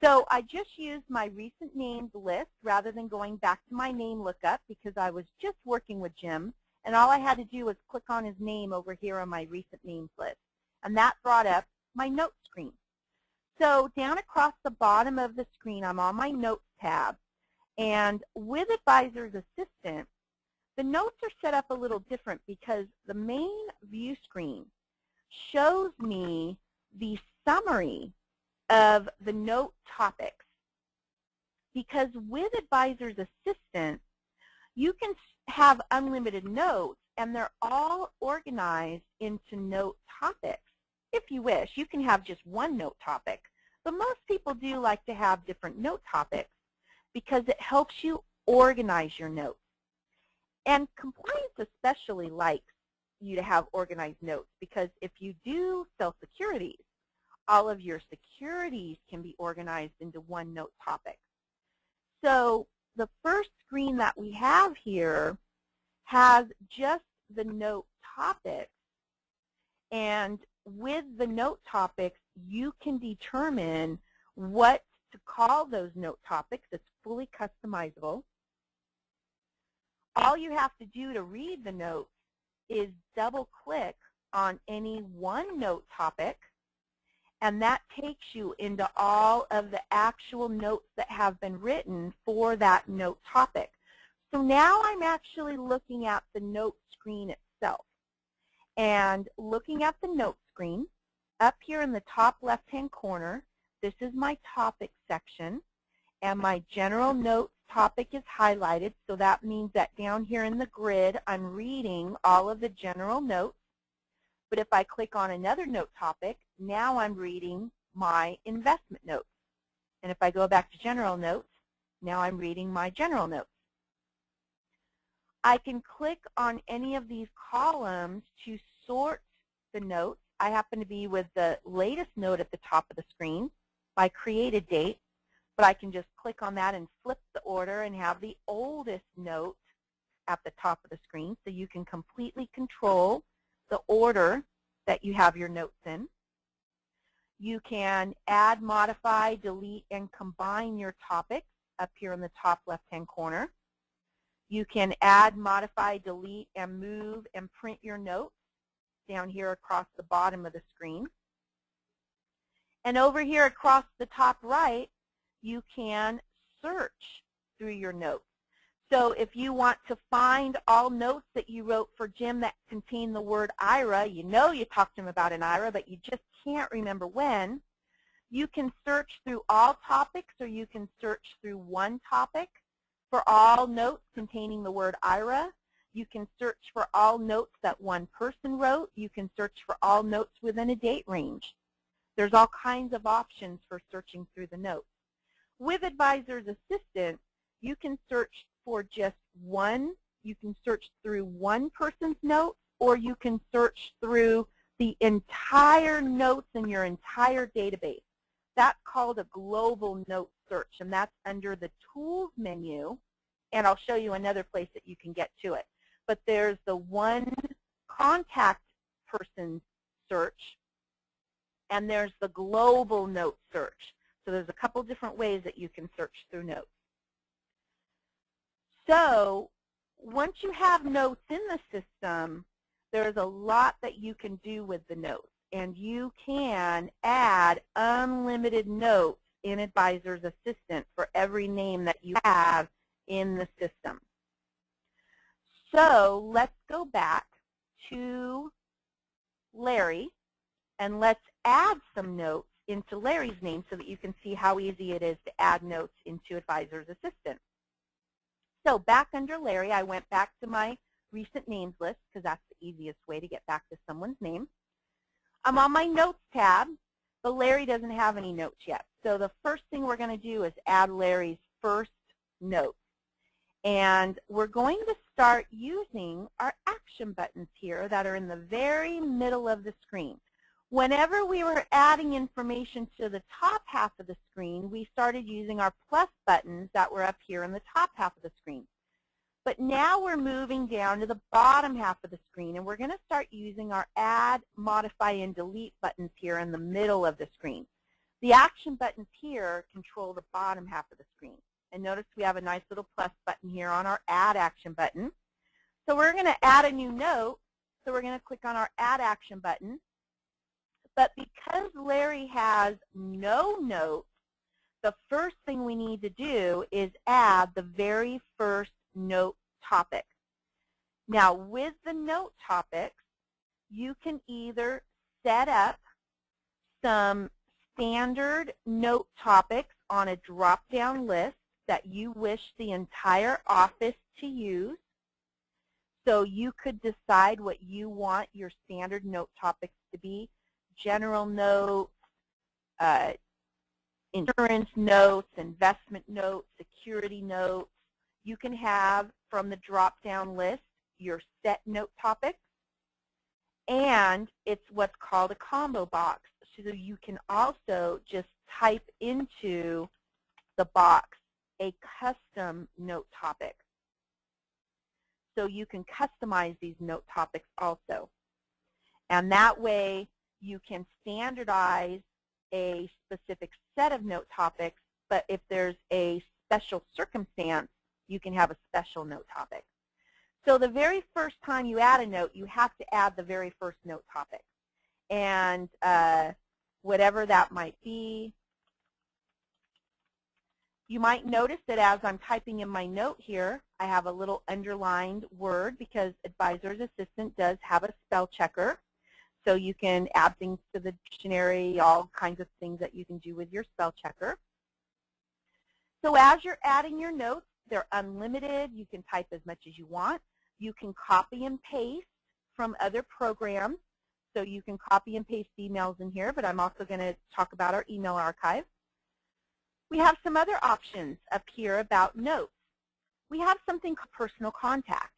So I just used my recent names list rather than going back to my name lookup, because I was just working with Jim, and all I had to do was click on his name over here on my recent names list. And that brought up my notes screen. So down across the bottom of the screen, I'm on my Notes tab. And with Advisor's Assistant, the notes are set up a little different, because the main view screen shows me the summary of the note topics. Because with Advisor's Assistant, you can have unlimited notes, and they're all organized into note topics. If you wish, you can have just one note topic, but most people do like to have different note topics because it helps you organize your notes. And compliance especially likes you to have organized notes, because if you do sell securities, all of your securities can be organized into one note topic. So the first screen that we have here has just the note topics, and with the note topics, you can determine what to call those note topics. It's fully customizable. All you have to do to read the notes is double-click on any one note topic, and that takes you into all of the actual notes that have been written for that note topic. So now I'm actually looking at the note screen itself. And looking at the note screen, up here in the top left-hand corner, this is my topic section, and my general notes topic is highlighted, so that means that down here in the grid, I'm reading all of the general notes. But if I click on another note topic, now I'm reading my investment notes. And if I go back to general notes, now I'm reading my general notes. I can click on any of these columns to sort the notes. I happen to be with the latest note at the top of the screen by created date, but I can just click on that and flip the order and have the oldest note at the top of the screen, so you can completely control the order that you have your notes in. You can add, modify, delete, and combine your topics up here in the top left-hand corner. You can add, modify, delete, and move and print your notes down here across the bottom of the screen. And over here across the top right, you can search through your notes. So if you want to find all notes that you wrote for Jim that contain the word IRA, you know you talked to him about an IRA, but you just can't remember when, you can search through all topics, or you can search through one topic for all notes containing the word IRA. You can search for all notes that one person wrote. You can search for all notes within a date range. There's all kinds of options for searching through the notes. With Advisor's Assistant, you can search for just one. You can search through one person's notes, or you can search through the entire notes in your entire database. That's called a global note search, and that's under the Tools menu, and I'll show you another place that you can get to it. But there's the one contact person search, and there's the global note search. So there's a couple different ways that you can search through notes. So once you have notes in the system, there's a lot that you can do with the notes. And you can add unlimited notes in Advisor's Assistant for every name that you have in the system. So let's go back to Larry, and let's add some notes into Larry's name so that you can see how easy it is to add notes into Advisor's Assistant. So back under Larry, I went back to my recent names list because that's the easiest way to get back to someone's name. I'm on my Notes tab, but Larry doesn't have any notes yet. So the first thing we're going to do is add Larry's first note. And we're going to start using our action buttons here that are in the very middle of the screen. Whenever we were adding information to the top half of the screen, we started using our plus buttons that were up here in the top half of the screen. But now we're moving down to the bottom half of the screen, and we're going to start using our add, modify, and delete buttons here in the middle of the screen. The action buttons here control the bottom half of the screen. And notice we have a nice little plus button here on our add action button. So we're going to add a new note, so we're going to click on our add action button. But because Larry has no notes, the first thing we need to do is add the very first note topic. Now, with the note topics, you can either set up some standard note topics on a drop-down list that you wish the entire office to use. So you could decide what you want your standard note topics to be: general notes, insurance notes, investment notes, security notes. You can have from the drop-down list your set note topics, and it's what's called a combo box. So you can also just type into the box a custom note topic. So you can customize these note topics also. And that way You can standardize a specific set of note topics, but if there's a special circumstance, you can have a special note topic. So the very first time you add a note, you have to add the very first note topic. And whatever that might be, you might notice that as I'm typing in my note here, I have a little underlined word because Advisor's Assistant does have a spell checker. So you can add things to the dictionary, all kinds of things that you can do with your spell checker. So as you're adding your notes, they're unlimited. You can type as much as you want. You can copy and paste from other programs. So you can copy and paste emails in here, but I'm also going to talk about our email archive. We have some other options up here about notes. We have something called personal contact.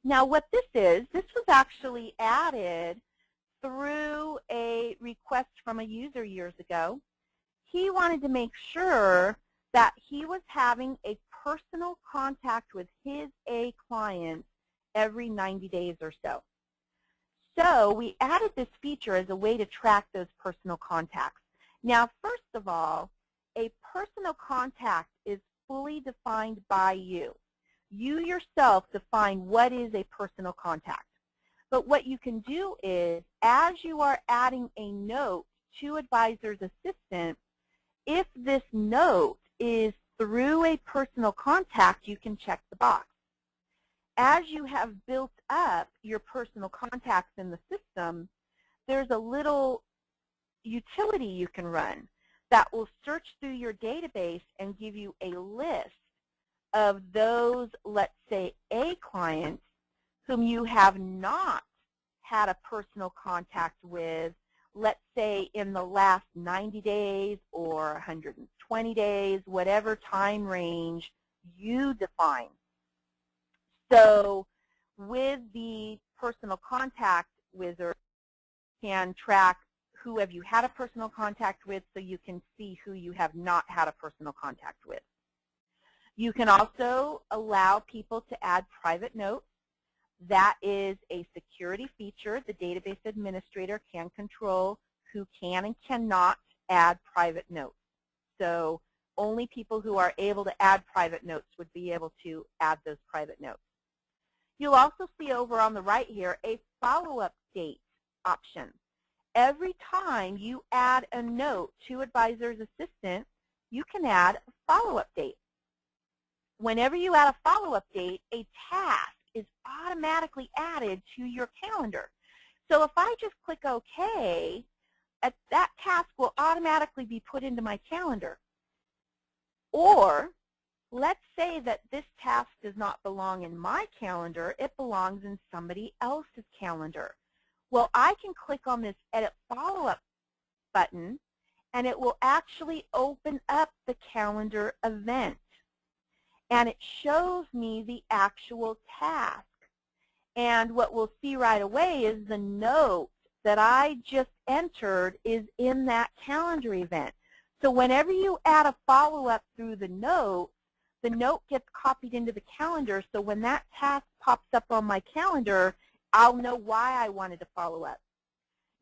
Now what this was actually added through a request from a user years ago. He wanted to make sure that he was having a personal contact with his A client every 90 days or so. So we added this feature as a way to track those personal contacts. Now, first of all, a personal contact is fully defined by you. You yourself define what is a personal contact. But what you can do is, as you are adding a note to Advisor's Assistant, if this note is through a personal contact, you can check the box. As you have built up your personal contacts in the system, there's a little utility you can run that will search through your database and give you a list of those, let's say, A clients whom you have not had a personal contact with, let's say, in the last 90 days or 120 days, whatever time range you define. So with the personal contact wizard, you can track who have you had a personal contact with, so you can see who you have not had a personal contact with. You can also allow people to add private notes. That is a security feature. The database administrator can control who can and cannot add private notes. So only people who are able to add private notes would be able to add those private notes. You'll also see over on the right here a follow-up date option. Every time you add a note to Advisor's Assistant, you can add a follow-up date. Whenever you add a follow-up date, a task is automatically added to your calendar. So if I just click OK, that task will automatically be put into my calendar. Or let's say that this task does not belong in my calendar, it belongs in somebody else's calendar. Well, I can click on this Edit Follow-Up button, and it will actually open up the calendar event. And it shows me the actual task. And what we'll see right away is the note that I just entered is in that calendar event. So whenever you add a follow-up through the note gets copied into the calendar, so when that task pops up on my calendar, I'll know why I wanted to follow up.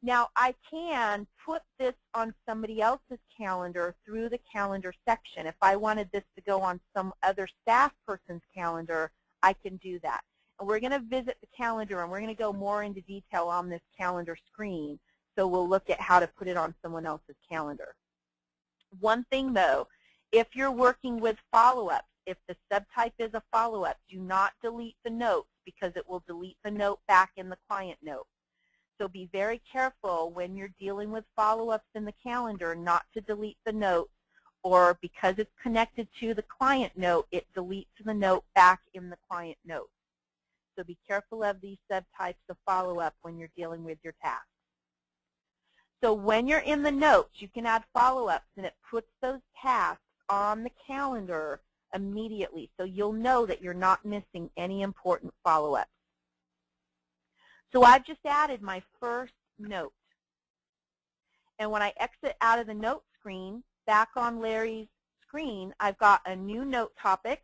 Now, I can put this on somebody else's calendar through the calendar section. If I wanted this to go on some other staff person's calendar, I can do that. And we're going to visit the calendar, and we're going to go more into detail on this calendar screen. So we'll look at how to put it on someone else's calendar. One thing, though, if you're working with follow-ups, if the subtype is a follow-up, do not delete the notes because it will delete the note back in the client note. So be very careful when you're dealing with follow-ups in the calendar not to delete the notes, or because it's connected to the client note, it deletes the note back in the client note. So be careful of these subtypes of follow-up when you're dealing with your tasks. So when you're in the notes, you can add follow-ups, and it puts those tasks on the calendar immediately, so you'll know that you're not missing any important follow-ups. So I've just added my first note. And when I exit out of the note screen, back on Larry's screen, I've got a new note topic,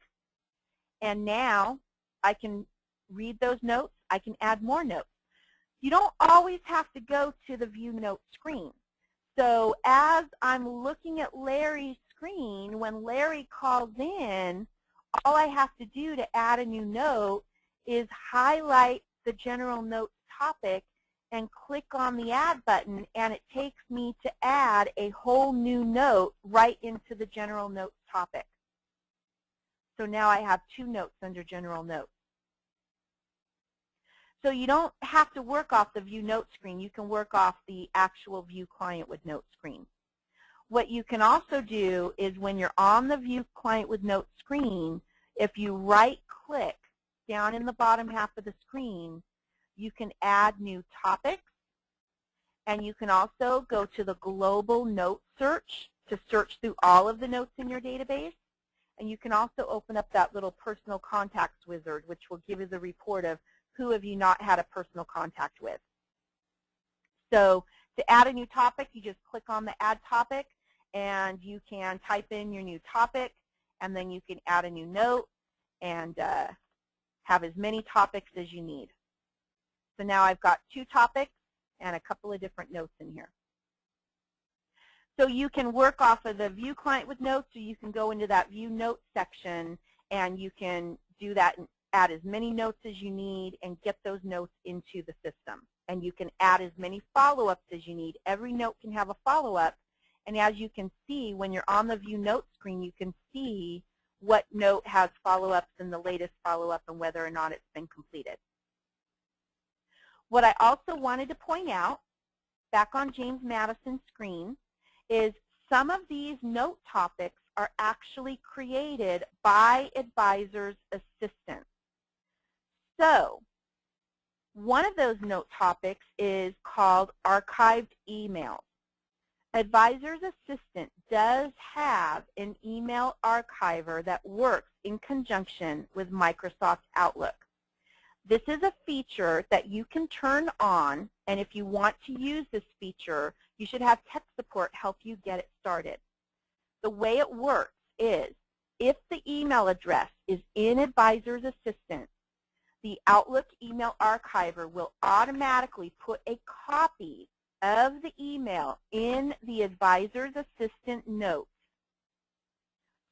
and now I can read those notes. I can add more notes. You don't always have to go to the View Note screen. So as I'm looking at Larry's screen, when Larry calls in, all I have to do to add a new note is highlight the general notes topic and click on the add button, and it takes me to add a whole new note right into the general notes topic. So now I have 2 notes under general notes. So you don't have to work off the View Note screen. You can work off the actual View Client with Note screen. What you can also do is when you're on the View Client with Note screen, if you right-click down in the bottom half of the screen, you can add new topics, and you can also go to the global note search to search through all of the notes in your database. And you can also open up that little personal contacts wizard, which will give you the report of who have you not had a personal contact with. So to add a new topic, you just click on the add topic, and you can type in your new topic, and then you can add a new note and have as many topics as you need. So now I've got 2 topics and a couple of different notes in here. So you can work off of the View Client with Notes, or you can go into that View Notes section, and you can do that and add as many notes as you need and get those notes into the system. And you can add as many follow-ups as you need. Every note can have a follow-up, and as you can see, when you're on the View Notes screen, you can see what note has follow-ups and the latest follow-up and whether or not it's been completed. What I also wanted to point out, back on James Madison's screen, is some of these note topics are actually created by Advisor's Assistant. So one of those note topics is called Archived Emails. Advisor's Assistant does have an email archiver that works in conjunction with Microsoft Outlook. This is a feature that you can turn on, and if you want to use this feature, you should have tech support help you get it started. The way it works is if the email address is in Advisor's Assistant, the Outlook Email Archiver will automatically put a copy of the email in the Advisor's Assistant notes.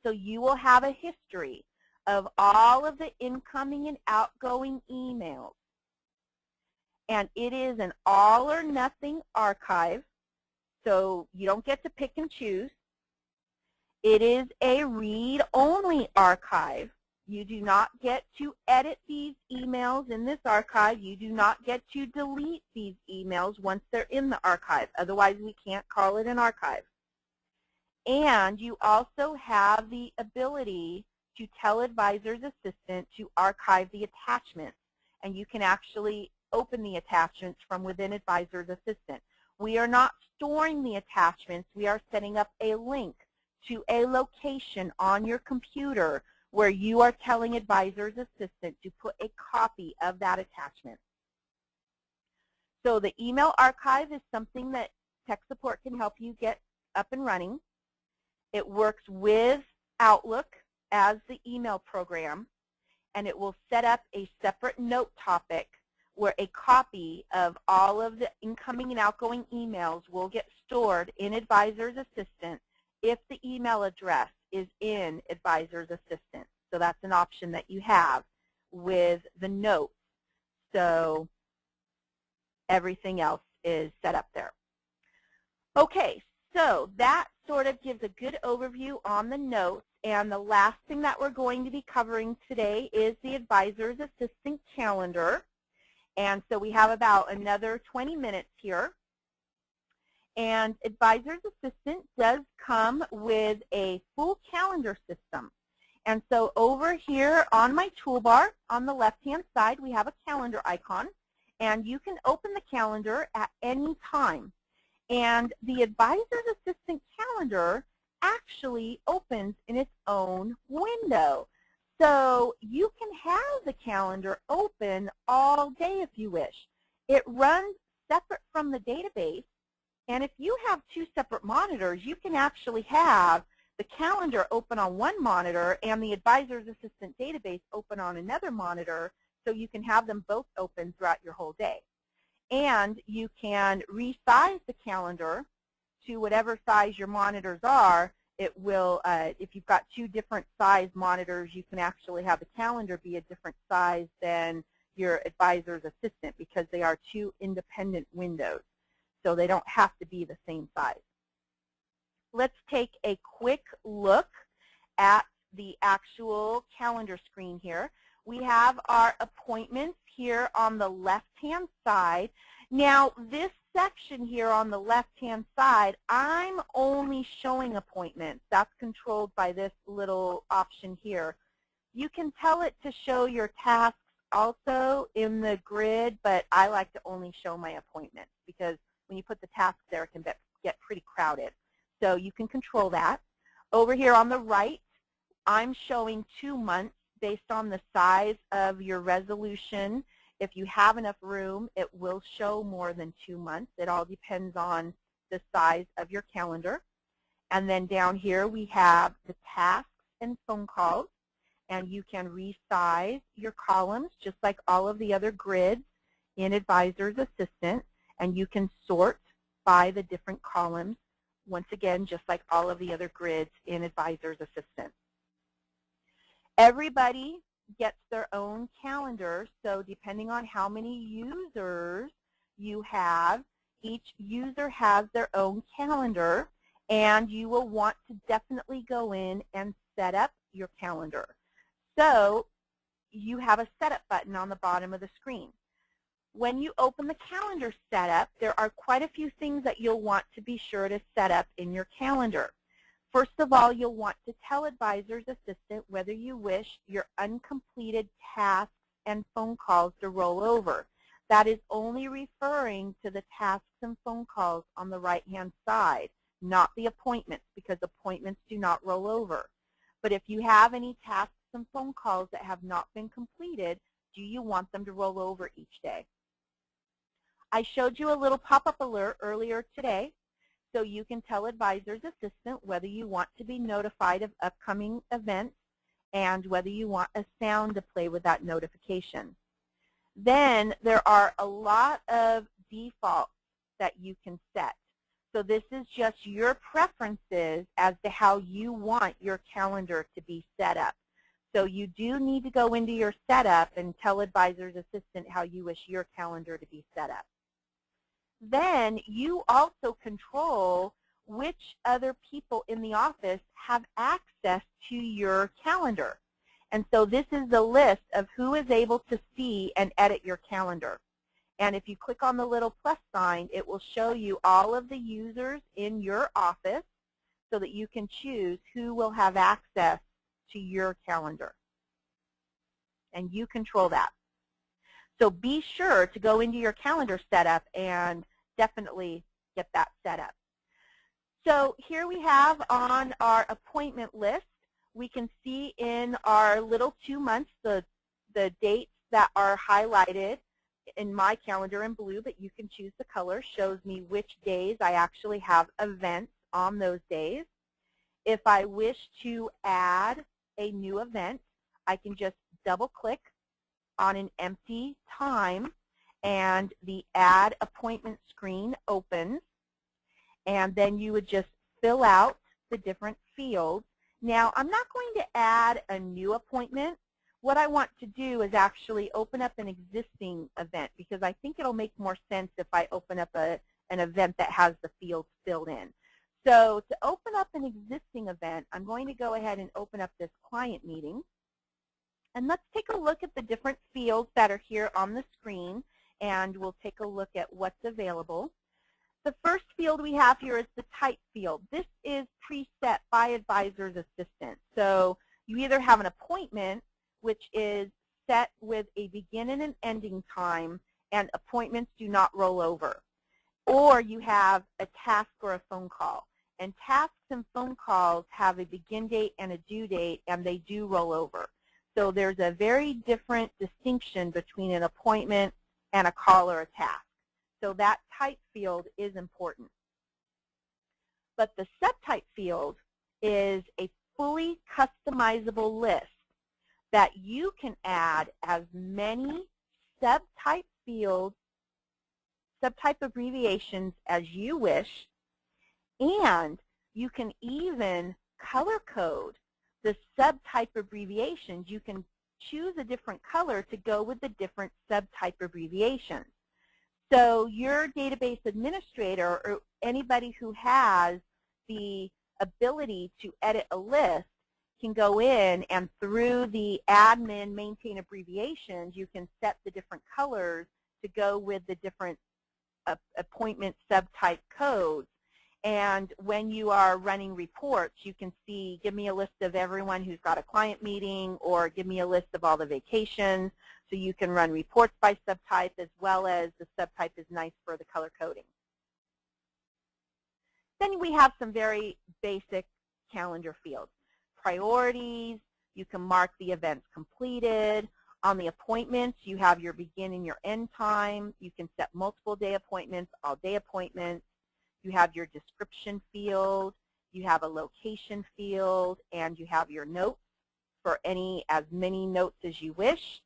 So you will have a history of all of the incoming and outgoing emails. And it is an all or nothing archive, so you don't get to pick and choose. It is a read-only archive. You do not get to edit these emails in this archive. You do not get to delete these emails once they're in the archive. Otherwise, we can't call it an archive. And you also have the ability to tell Advisor's Assistant to archive the attachments. And you can actually open the attachments from within Advisor's Assistant. We are not storing the attachments. We are setting up a link to a location on your computer where you are telling Advisor's Assistant to put a copy of that attachment. So the email archive is something that tech support can help you get up and running. It works with Outlook as the email program, and it will set up a separate note topic where a copy of all of the incoming and outgoing emails will get stored in Advisor's Assistant if the email address is in Advisor's Assistant. So that's an option that you have with the notes. So everything else is set up there. Okay, so that sort of gives a good overview on the notes. And the last thing that we're going to be covering today is the Advisor's Assistant calendar. And so we have about another 20 minutes here. And Advisor's Assistant does come with a full calendar system. And so over here on my toolbar, on the left-hand side, we have a calendar icon. And you can open the calendar at any time. And the Advisor's Assistant calendar actually opens in its own window. So you can have the calendar open all day if you wish. It runs separate from the database. And if you have 2 separate monitors, you can actually have the calendar open on one monitor and the Advisor's Assistant database open on another monitor, so you can have them both open throughout your whole day. And you can resize the calendar to whatever size your monitors are. It will, if you've got two different size monitors, you can actually have the calendar be a different size than your advisor's assistant because they are two independent windows. So they don't have to be the same size. Let's take a quick look at the actual calendar screen here. We have our appointments here on the left-hand side. Now, this section here on the left-hand side, I'm only showing appointments. That's controlled by this little option here. You can tell it to show your tasks also in the grid, but I like to only show my appointments because when you put the tasks there, it can get pretty crowded. So you can control that. Over here on the right, I'm showing 2 months based on the size of your resolution. If you have enough room, it will show more than 2 months. It all depends on the size of your calendar. And then down here we have the tasks and phone calls. And you can resize your columns just like all of the other grids in Advisor's Assistant. And you can sort by the different columns, once again, just like all of the other grids in Advisor's Assistant. Everybody gets their own calendar, so depending on how many users you have, each user has their own calendar, and you will want to definitely go in and set up your calendar. So you have a setup button on the bottom of the screen. When you open the calendar setup, there are quite a few things that you'll want to be sure to set up in your calendar. First of all, you'll want to tell Advisor's Assistant whether you wish your uncompleted tasks and phone calls to roll over. That is only referring to the tasks and phone calls on the right-hand side, not the appointments, because appointments do not roll over. But if you have any tasks and phone calls that have not been completed, do you want them to roll over each day? I showed you a little pop-up alert earlier today. So you can tell Advisor's Assistant whether you want to be notified of upcoming events and whether you want a sound to play with that notification. Then there are a lot of defaults that you can set. So this is just your preferences as to how you want your calendar to be set up. So you do need to go into your setup and tell Advisor's Assistant how you wish your calendar to be set up. Then you also control which other people in the office have access to your calendar. And so this is the list of who is able to see and edit your calendar. And if you click on the little plus sign, it will show you all of the users in your office so that you can choose who will have access to your calendar. And you control that. So be sure to go into your calendar setup and definitely get that set up. So here we have on our appointment list, we can see in our little 2 months the dates that are highlighted in my calendar in blue, but you can choose the color, shows me which days I actually have events on those days. If I wish to add a new event, I can just double click on an empty time and the add appointment screen opens, and then you would just fill out the different fields. Now I'm not going to add a new appointment. What I want to do is actually open up an existing event because I think it'll make more sense if I open up an event that has the fields filled in. So to open up an existing event, I'm going to go ahead and open up this client meeting. And let's take a look at the different fields that are here on the screen, and we'll take a look at what's available. The first field we have here is the type field. This is preset by Advisor's Assistant. So you either have an appointment, which is set with a begin and an ending time, and appointments do not roll over. Or you have a task or a phone call. And tasks and phone calls have a begin date and a due date, and they do roll over. So there's a very different distinction between an appointment and a call or a task. So that type field is important. But the subtype field is a fully customizable list that you can add as many subtype fields subtype abbreviations as you wish, and you can even color code the subtype abbreviations. You can choose a different color to go with the different subtype abbreviations. So your database administrator or anybody who has the ability to edit a list can go in, and through the admin maintain abbreviations, you can set the different colors to go with the different appointment subtype codes. And when you are running reports, you can see, give me a list of everyone who's got a client meeting, or give me a list of all the vacations. So you can run reports by subtype, as well as the subtype is nice for the color coding. Then we have some very basic calendar fields. Priorities, you can mark the events completed. On the appointments, you have your begin and your end time. You can set multiple day appointments, all day appointments. You have your description field. You have a location field, and you have your notes for as many notes as you wish.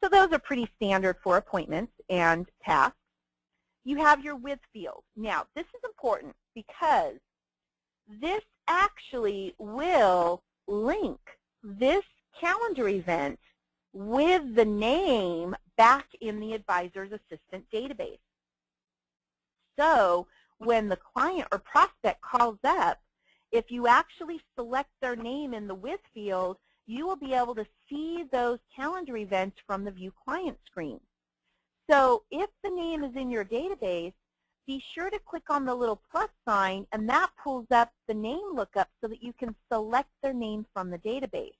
So those are pretty standard for appointments and tasks. You have your with field. Now, this is important because this actually will link this calendar event with the name back in the Advisor's Assistant database. So when the client or prospect calls up, if you actually select their name in the with field, you will be able to see those calendar events from the View Client screen. So if the name is in your database, be sure to click on the little plus sign, and that pulls up the name lookup so that you can select their name from the database.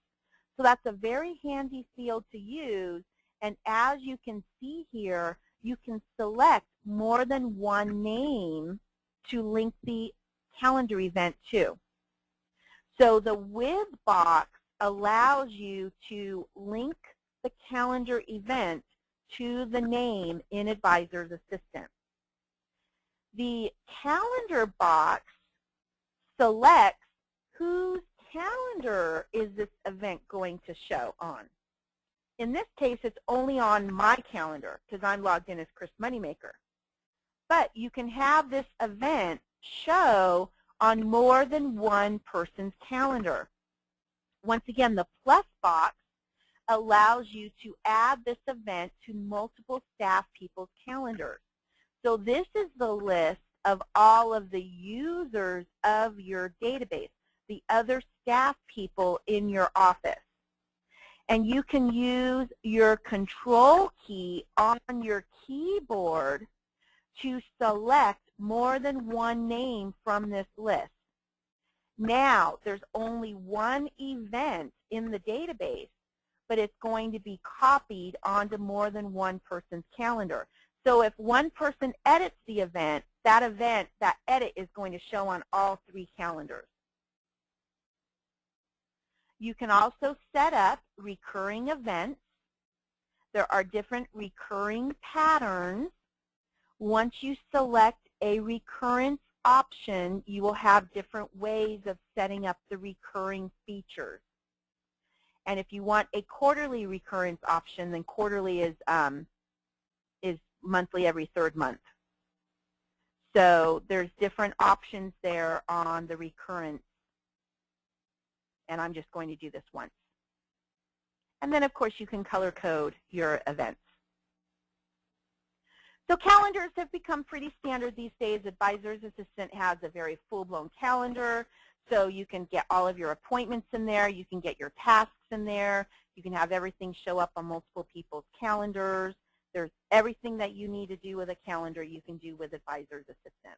So that's a very handy field to use, and as you can see here, you can select more than one name to link the calendar event to. So the with box allows you to link the calendar event to the name in Advisor's Assistant. The calendar box selects whose calendar is this event going to show on. In this case, it's only on my calendar because I'm logged in as Chris Moneymaker. But you can have this event show on more than one person's calendar. Once again, the plus box allows you to add this event to multiple staff people's calendars. So this is the list of all of the users of your database, the other staff people in your office. And you can use your control key on your keyboard to select more than one name from this list. Now, there's only one event in the database, but it's going to be copied onto more than one person's calendar. So if one person edits the event, that edit is going to show on all three calendars. You can also set up recurring events. There are different recurring patterns. Once you select a recurrence option, you will have different ways of setting up the recurring features. And if you want a quarterly recurrence option, then quarterly is monthly every third month. So there's different options there on the recurrence. And I'm just going to do this once. And then, of course, you can color code your events. So calendars have become pretty standard these days. Advisor's Assistant has a very full-blown calendar. So you can get all of your appointments in there. You can get your tasks in there. You can have everything show up on multiple people's calendars. There's everything that you need to do with a calendar you can do with Advisor's Assistant.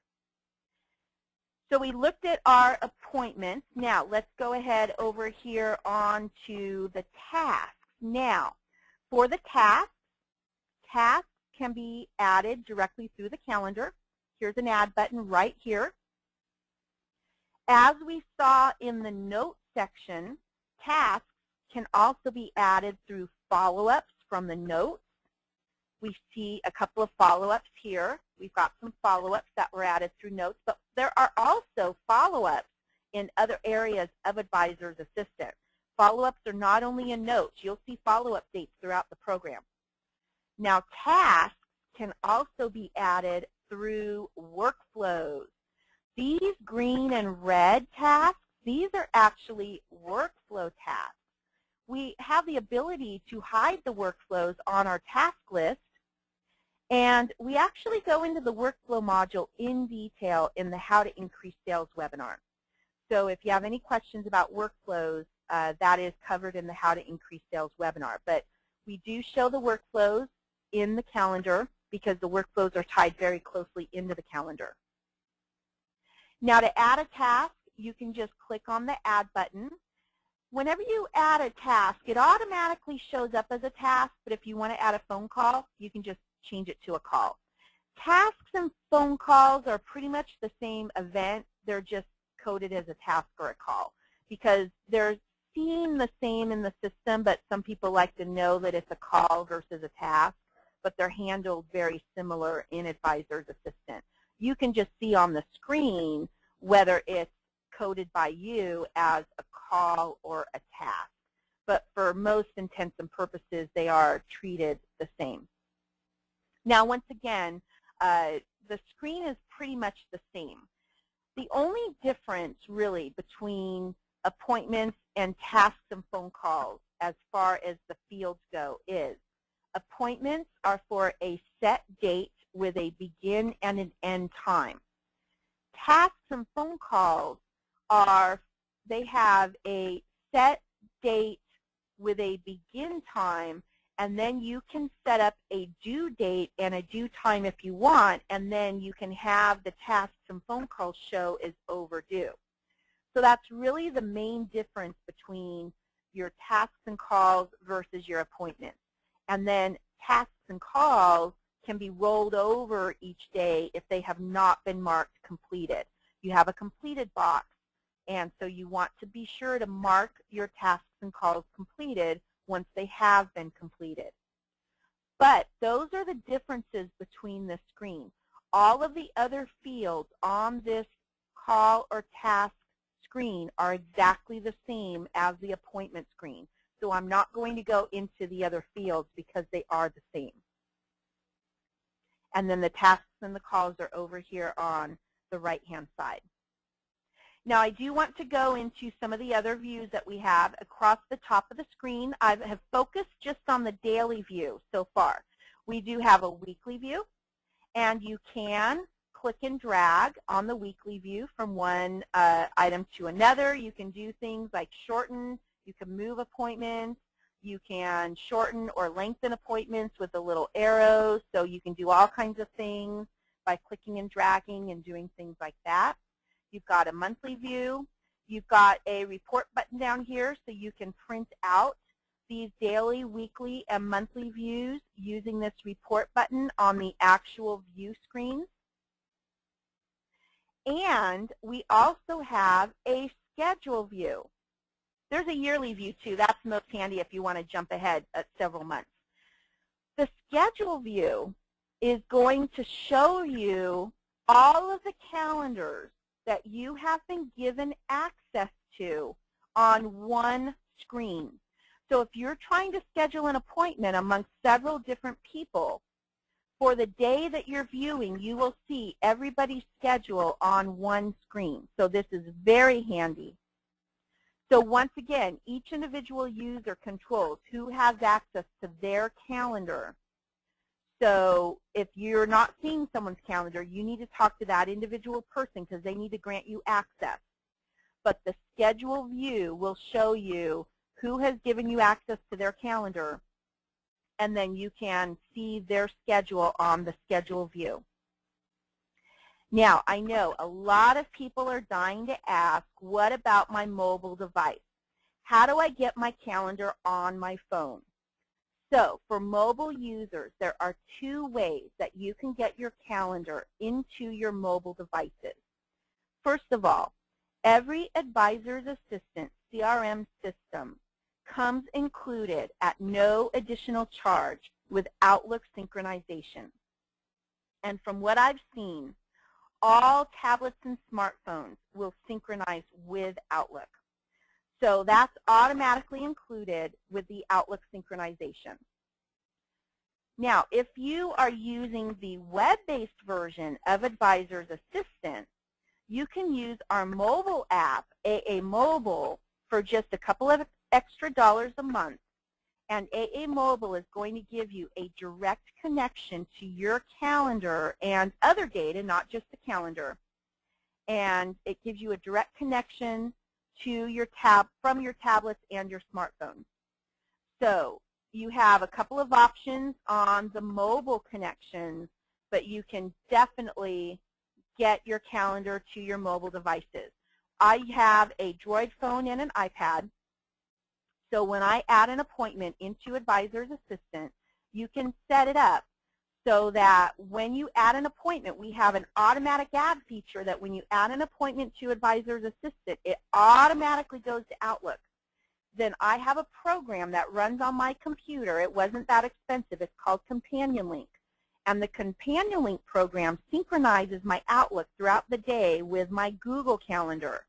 So we looked at our appointments. Now let's go ahead over here on to the tasks. Now, for the tasks can be added directly through the calendar. Here's an add button right here. As we saw in the notes section, tasks can also be added through follow-ups from the notes. We see a couple of follow-ups here. We've got some follow-ups that were added through notes, but there are also follow-ups in other areas of Advisor's Assistant. Follow-ups are not only in notes. You'll see follow-up dates throughout the program. Now, tasks can also be added through workflows. These green and red tasks, these are actually workflow tasks. We have the ability to hide the workflows on our task list, and we actually go into the workflow module in detail in the How to Increase Sales webinar. So if you have any questions about workflows, that is covered in the How to Increase Sales webinar. But we do show the workflows in the calendar because the workflows are tied very closely into the calendar. Now to add a task, you can just click on the Add button. Whenever you add a task, it automatically shows up as a task, but if you want to add a phone call, you can just change it to a call. Tasks and phone calls are pretty much the same event. They're just coded as a task or a call because they're seen the same in the system, but some people like to know that it's a call versus a task, but they're handled very similar in Advisor's Assistant. You can just see on the screen whether it's coded by you as a call or a task. But for most intents and purposes, they are treated the same. Now, once again, the screen is pretty much the same. The only difference, really, between appointments and tasks and phone calls as far as the fields go is appointments are for a set date with a begin and an end time. Tasks and phone calls they have a set date with a begin time, and then you can set up a due date and a due time if you want, and then you can have the tasks and phone calls show as overdue. So that's really the main difference between your tasks and calls versus your appointments. And then tasks and calls can be rolled over each day if they have not been marked completed. You have a completed box, and so you want to be sure to mark your tasks and calls completed once they have been completed. But those are the differences between the screen. All of the other fields on this call or task screen are exactly the same as the appointment screen. So I'm not going to go into the other fields because they are the same. And then the tasks and the calls are over here on the right-hand side. Now I do want to go into some of the other views that we have across the top of the screen. I have focused just on the daily view so far. We do have a weekly view, and you can click and drag on the weekly view from one item to another. You can do things like shorten, you can move appointments, you can shorten or lengthen appointments with the little arrows, so you can do all kinds of things by clicking and dragging and doing things like that. You've got a monthly view. You've got a report button down here, so you can print out these daily, weekly, and monthly views using this report button on the actual view screen. And we also have a schedule view. There's a yearly view, too. That's most handy if you want to jump ahead at several months. The schedule view is going to show you all of the calendars that you have been given access to on one screen. So if you're trying to schedule an appointment amongst several different people, for the day that you're viewing, you will see everybody's schedule on one screen. So this is very handy. So once again, each individual user controls who has access to their calendar. So if you're not seeing someone's calendar, you need to talk to that individual person because they need to grant you access. But the schedule view will show you who has given you access to their calendar, and then you can see their schedule on the schedule view. Now, I know a lot of people are dying to ask, what about my mobile device? How do I get my calendar on my phone? So for mobile users, there are two ways that you can get your calendar into your mobile devices. First of all, every Advisor's Assistant CRM system comes included at no additional charge with Outlook synchronization. And from what I've seen, all tablets and smartphones will synchronize with Outlook. So that's automatically included with the Outlook synchronization. Now, if you are using the web-based version of Advisor's Assistant, you can use our mobile app, AA Mobile, for just a couple of extra dollars a month. And AA Mobile is going to give you a direct connection to your calendar and other data, not just the calendar. And it gives you a direct connection to your from your tablets and your smartphones. So you have a couple of options on the mobile connections, but you can definitely get your calendar to your mobile devices. I have a Droid phone and an iPad. So when I add an appointment into Advisor's Assistant, you can set it up so that when you add an appointment, we have an automatic add feature that when you add an appointment to Advisor's Assistant, it automatically goes to Outlook. Then I have a program that runs on my computer. It wasn't that expensive. It's called Companion Link. And the Companion Link program synchronizes my Outlook throughout the day with my Google Calendar.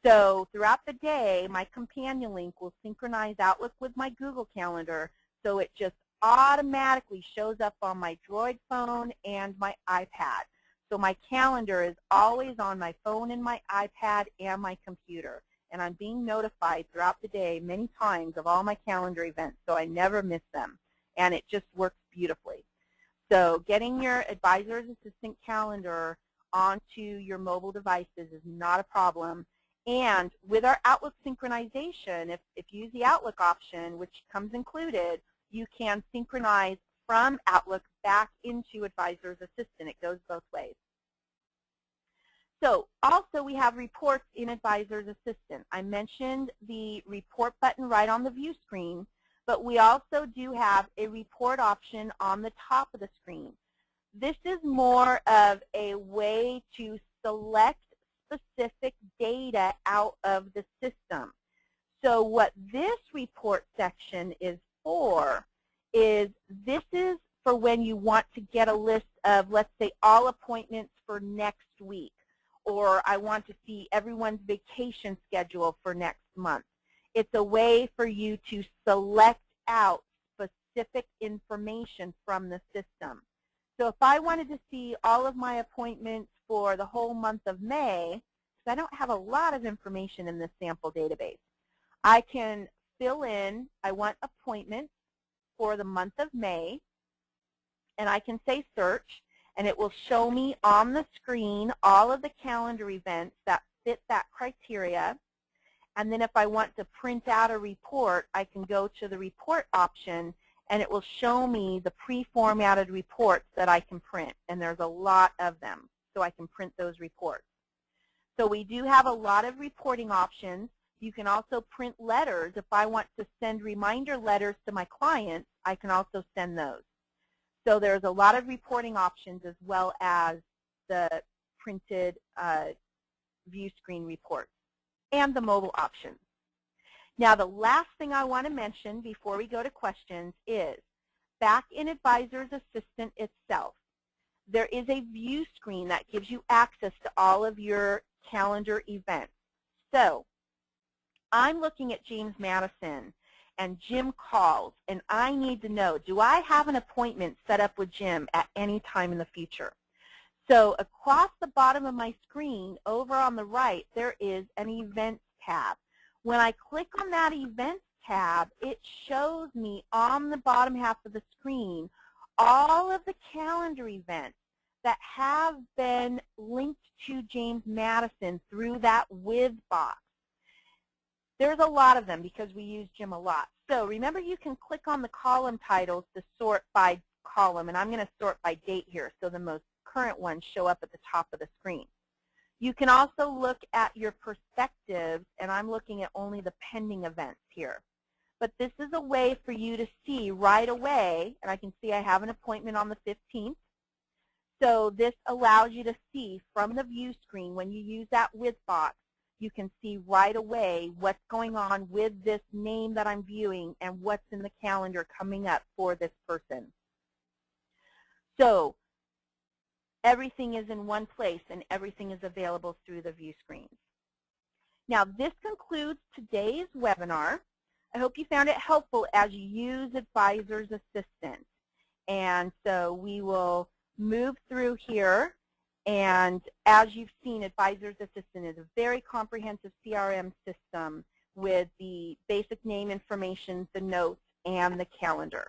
So throughout the day, my Companion Link will synchronize Outlook with my Google Calendar, so it just automatically shows up on my Droid phone and my iPad. So my calendar is always on my phone and my iPad and my computer. And I'm being notified throughout the day many times of all my calendar events, so I never miss them. And it just works beautifully. So getting your Advisor's Assistant calendar onto your mobile devices is not a problem. And with our Outlook synchronization, if you use the Outlook option, which comes included, you can synchronize from Outlook back into Advisor's Assistant. It goes both ways. So also we have reports in Advisor's Assistant. I mentioned the report button right on the view screen, but we also do have a report option on the top of the screen. This is more of a way to select specific data out of the system. So what this report section is for is this is for when you want to get a list of, let's say, all appointments for next week, or I want to see everyone's vacation schedule for next month. It's a way for you to select out specific information from the system. So if I wanted to see all of my appointments for the whole month of May, because I don't have a lot of information in this sample database, I can fill in, I want appointments for the month of May, and I can say search, and it will show me on the screen all of the calendar events that fit that criteria. And then if I want to print out a report, I can go to the report option, and it will show me the pre-formatted reports that I can print. And there's a lot of them, so I can print those reports. So we do have a lot of reporting options. You can also print letters. If I want to send reminder letters to my clients, I can also send those. So there's a lot of reporting options as well as the printed view screen reports and the mobile options. Now the last thing I want to mention before we go to questions is back in Advisor's Assistant itself, there is a view screen that gives you access to all of your calendar events. So I'm looking at James Madison and Jim calls, and I need to know, do I have an appointment set up with Jim at any time in the future? So across the bottom of my screen, over on the right, there is an Events tab. When I click on that Events tab, it shows me on the bottom half of the screen all of the calendar events that have been linked to James Madison through that with box. There's a lot of them because we use Jim a lot. So remember, you can click on the column titles to sort by column, and I'm going to sort by date here so the most current ones show up at the top of the screen. You can also look at your perspectives, and I'm looking at only the pending events here. But this is a way for you to see right away, and I can see I have an appointment on the 15th. So this allows you to see from the view screen, when you use that with box, you can see right away what's going on with this name that I'm viewing and what's in the calendar coming up for this person. So everything is in one place and everything is available through the view screens. Now this concludes today's webinar. I hope you found it helpful as you use Advisor's Assistant. And so we will move through here. And as you've seen, Advisor's Assistant is a very comprehensive CRM system with the basic name information, the notes, and the calendar.